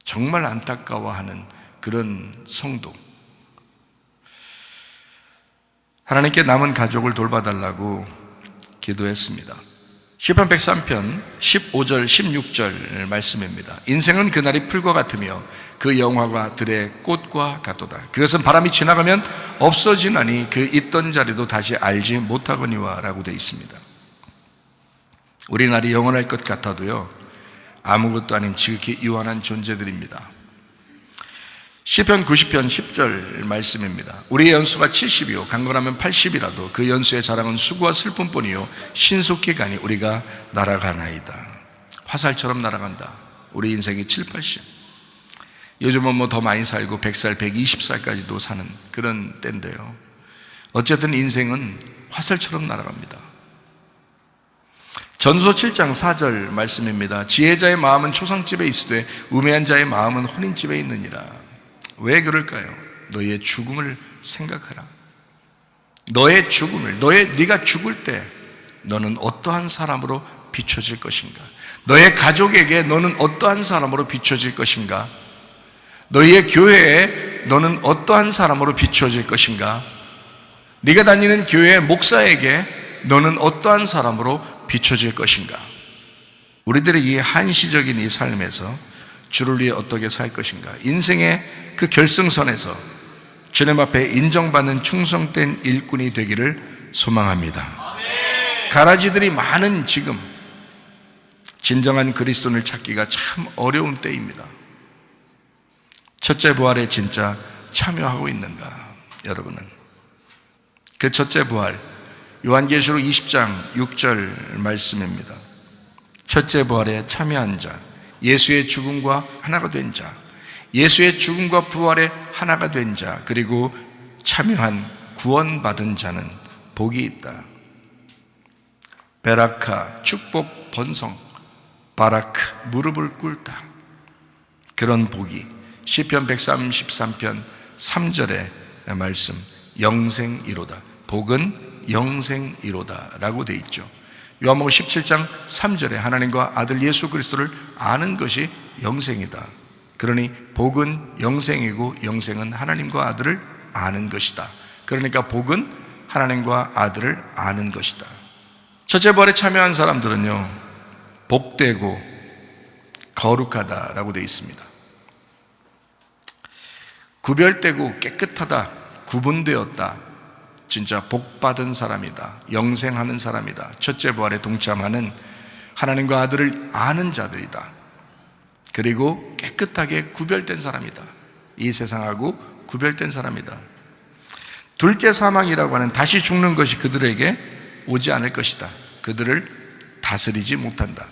정말 안타까워하는 그런 성도. 하나님께 남은 가족을 돌봐달라고 기도했습니다. 시편 103편 15절 16절 말씀입니다. 인생은 그날이 풀과 같으며 그 영화가 들의 꽃과 같도다. 그것은 바람이 지나가면 없어지나니 그 있던 자리도 다시 알지 못하거니와 라고 되어 있습니다. 우리 날이 영원할 것 같아도요, 아무것도 아닌 지극히 유한한 존재들입니다. 시편 90편 10절 말씀입니다. 우리의 연수가 70이요 강건하면 80이라도 그 연수의 자랑은 수고와 슬픔뿐이요 신속히 가니 우리가 날아가나이다. 화살처럼 날아간다. 우리 인생이 7, 80. 요즘은 뭐 더 많이 살고 100살, 120살까지도 사는 그런 때인데요, 어쨌든 인생은 화살처럼 날아갑니다. 전서 7장 4절 말씀입니다. 지혜자의 마음은 초상집에 있으되 우매한 자의 마음은 혼인집에 있느니라. 왜 그럴까요? 너의 죽음을 생각하라. 너의 죽음을, 네가 죽을 때 너는 어떠한 사람으로 비춰질 것인가? 너의 가족에게 너는 어떠한 사람으로 비춰질 것인가? 너의 교회에 너는 어떠한 사람으로 비춰질 것인가? 네가 다니는 교회의 목사에게 너는 어떠한 사람으로 비춰질 것인가? 우리들의 이 한시적인 이 삶에서 주를 위해 어떻게 살 것인가? 인생의 그 결승선에서 주님 앞에 인정받는 충성된 일꾼이 되기를 소망합니다. 가라지들이 많은 지금 진정한 그리스도인을 찾기가 참 어려운 때입니다. 첫째 부활에 진짜 참여하고 있는가? 여러분은 그 첫째 부활, 요한계시록 20장 6절 말씀입니다. 첫째 부활에 참여한 자, 예수의 죽음과 하나가 된 자, 예수의 죽음과 부활에 하나가 된 자, 그리고 참여한 구원받은 자는 복이 있다. 베라카, 축복, 번성, 바라크, 무릎을 꿇다. 그런 복이 시편 133편 3절의 말씀, 영생이로다. 복은 영생이로다 라고 되어 있죠. 요한복음 17장 3절에 하나님과 아들 예수 그리스도를 아는 것이 영생이다. 그러니 복은 영생이고 영생은 하나님과 아들을 아는 것이다. 그러니까 복은 하나님과 아들을 아는 것이다. 첫째 부활에 참여한 사람들은요, 복되고 거룩하다라고 되어 있습니다. 구별되고 깨끗하다, 구분되었다, 진짜 복받은 사람이다, 영생하는 사람이다, 첫째 부활에 동참하는 하나님과 아들을 아는 자들이다. 그리고 깨끗하게 구별된 사람이다. 이 세상하고 구별된 사람이다. 둘째 사망이라고 하는 다시 죽는 것이 그들에게 오지 않을 것이다. 그들을 다스리지 못한다.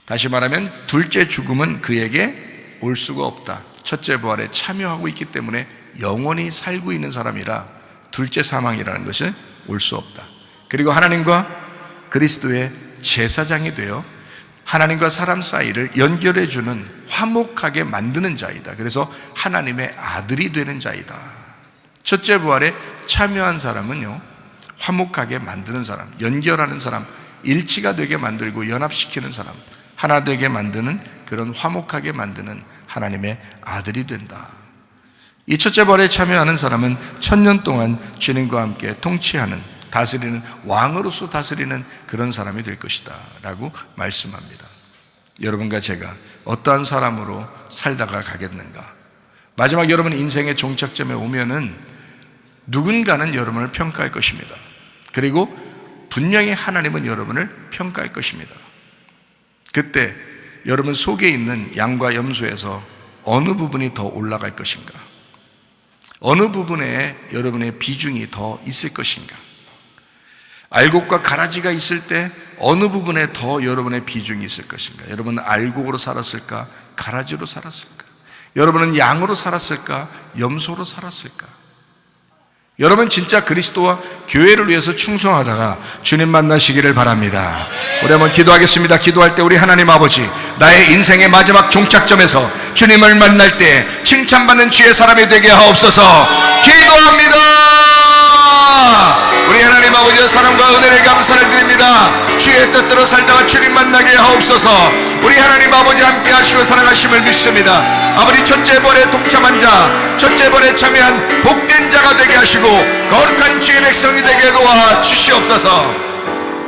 다시 말하면 둘째 죽음은 그에게 올 수가 없다. 첫째 부활에 참여하고 있기 때문에 영원히 살고 있는 사람이라 둘째 사망이라는 것이 올 수 없다. 그리고 하나님과 그리스도의 제사장이 되어 하나님과 사람 사이를 연결해주는, 화목하게 만드는 자이다. 그래서 하나님의 아들이 되는 자이다. 첫째 부활에 참여한 사람은요, 화목하게 만드는 사람, 연결하는 사람, 일치가 되게 만들고 연합시키는 사람, 하나 되게 만드는, 그런 화목하게 만드는 하나님의 아들이 된다. 이 첫째 부활에 참여하는 사람은 1000년 동안 주님과 함께 통치하는, 다스리는, 왕으로서 다스리는 그런 사람이 될 것이다 라고 말씀합니다. 여러분과 제가 어떠한 사람으로 살다가 가겠는가? 마지막 여러분 인생의 종착점에 오면은 누군가는 여러분을 평가할 것입니다. 그리고 분명히 하나님은 여러분을 평가할 것입니다. 그때 여러분 속에 있는 양과 염소에서 어느 부분이 더 올라갈 것인가? 어느 부분에 여러분의 비중이 더 있을 것인가? 알곡과 가라지가 있을 때 어느 부분에 더 여러분의 비중이 있을 것인가? 여러분은 알곡으로 살았을까? 가라지로 살았을까? 여러분은 양으로 살았을까? 염소로 살았을까? 여러분 진짜 그리스도와 교회를 위해서 충성하다가 주님 만나시기를 바랍니다. 우리 한번 기도하겠습니다. 기도할 때 우리 하나님 아버지, 나의 인생의 마지막 종착점에서 주님을 만날 때 칭찬받는 주의 사람이 되게 하옵소서. 기도합니다. 우리 하나님 아버지의 사랑과 은혜를 감사를 드립니다. 주의 뜻대로 살다가 주님 만나게 하옵소서. 우리 하나님 아버지 함께 하시고 사랑하심을 믿습니다. 아버지 첫째 벌에 동참한 자, 첫째 벌에 참여한 복된 자가 되게 하시고 거룩한 주의 백성이 되게 도와 주시옵소서.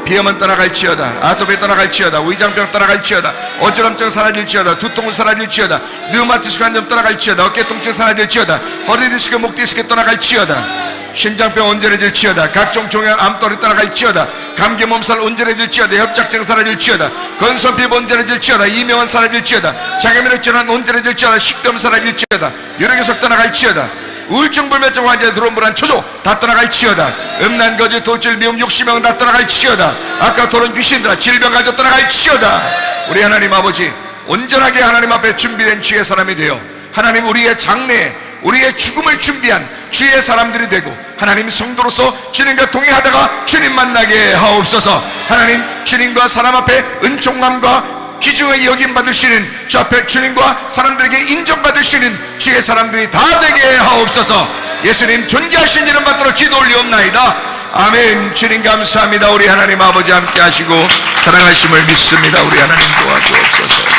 비염은 떠나갈지어다, 아토피 떠나갈지어다, 위장병 떠나갈지어다, 어지럼증 사라질지어다, 두통은 사라질지어다, 류마티스 관절 떠나갈지어다, 어깨 통증 사라질지어다, 허리 디스크, 목 디스크 떠나갈지어다, 심장병 온전해질지어다, 각종 종양 암돌이 떠나갈지어다, 감기 몸살 온전해질지어다, 협착증 사라질지어다, 건선피부 온전해질지어다, 이명은 사라질지어다, 장애면역 질환 온전해질지어다, 식도염 사라질지어다, 유력에서 떠나갈지어다, 우울증 불면증 환자의 들어온 불안 초조 다 떠나갈지어다, 음란 거짓 돌질 미움 욕심병 다 떠나갈지어다, 아까 도는 귀신들아 질병 가져 떠나갈지어다. 우리 하나님 아버지 온전하게 하나님 앞에 준비된 주의 사람이 되어 하나님 우리의 장래에 우리의 죽음을 준비한 주의 사람들이 되고 하나님 성도로서 주님과 동행하다가 주님 만나게 하옵소서. 하나님 주님과 사람 앞에 은총함과 기중의 여김 받으시는 주 앞에 주님과 사람들에게 인정받으시는 주의 사람들이 다 되게 하옵소서. 예수님 존귀하신 이름 받들어 기도 올리옵나이다. 아멘. 주님 감사합니다. 우리 하나님 아버지 함께 하시고 사랑하심을 믿습니다. 우리 하나님 도와주옵소서.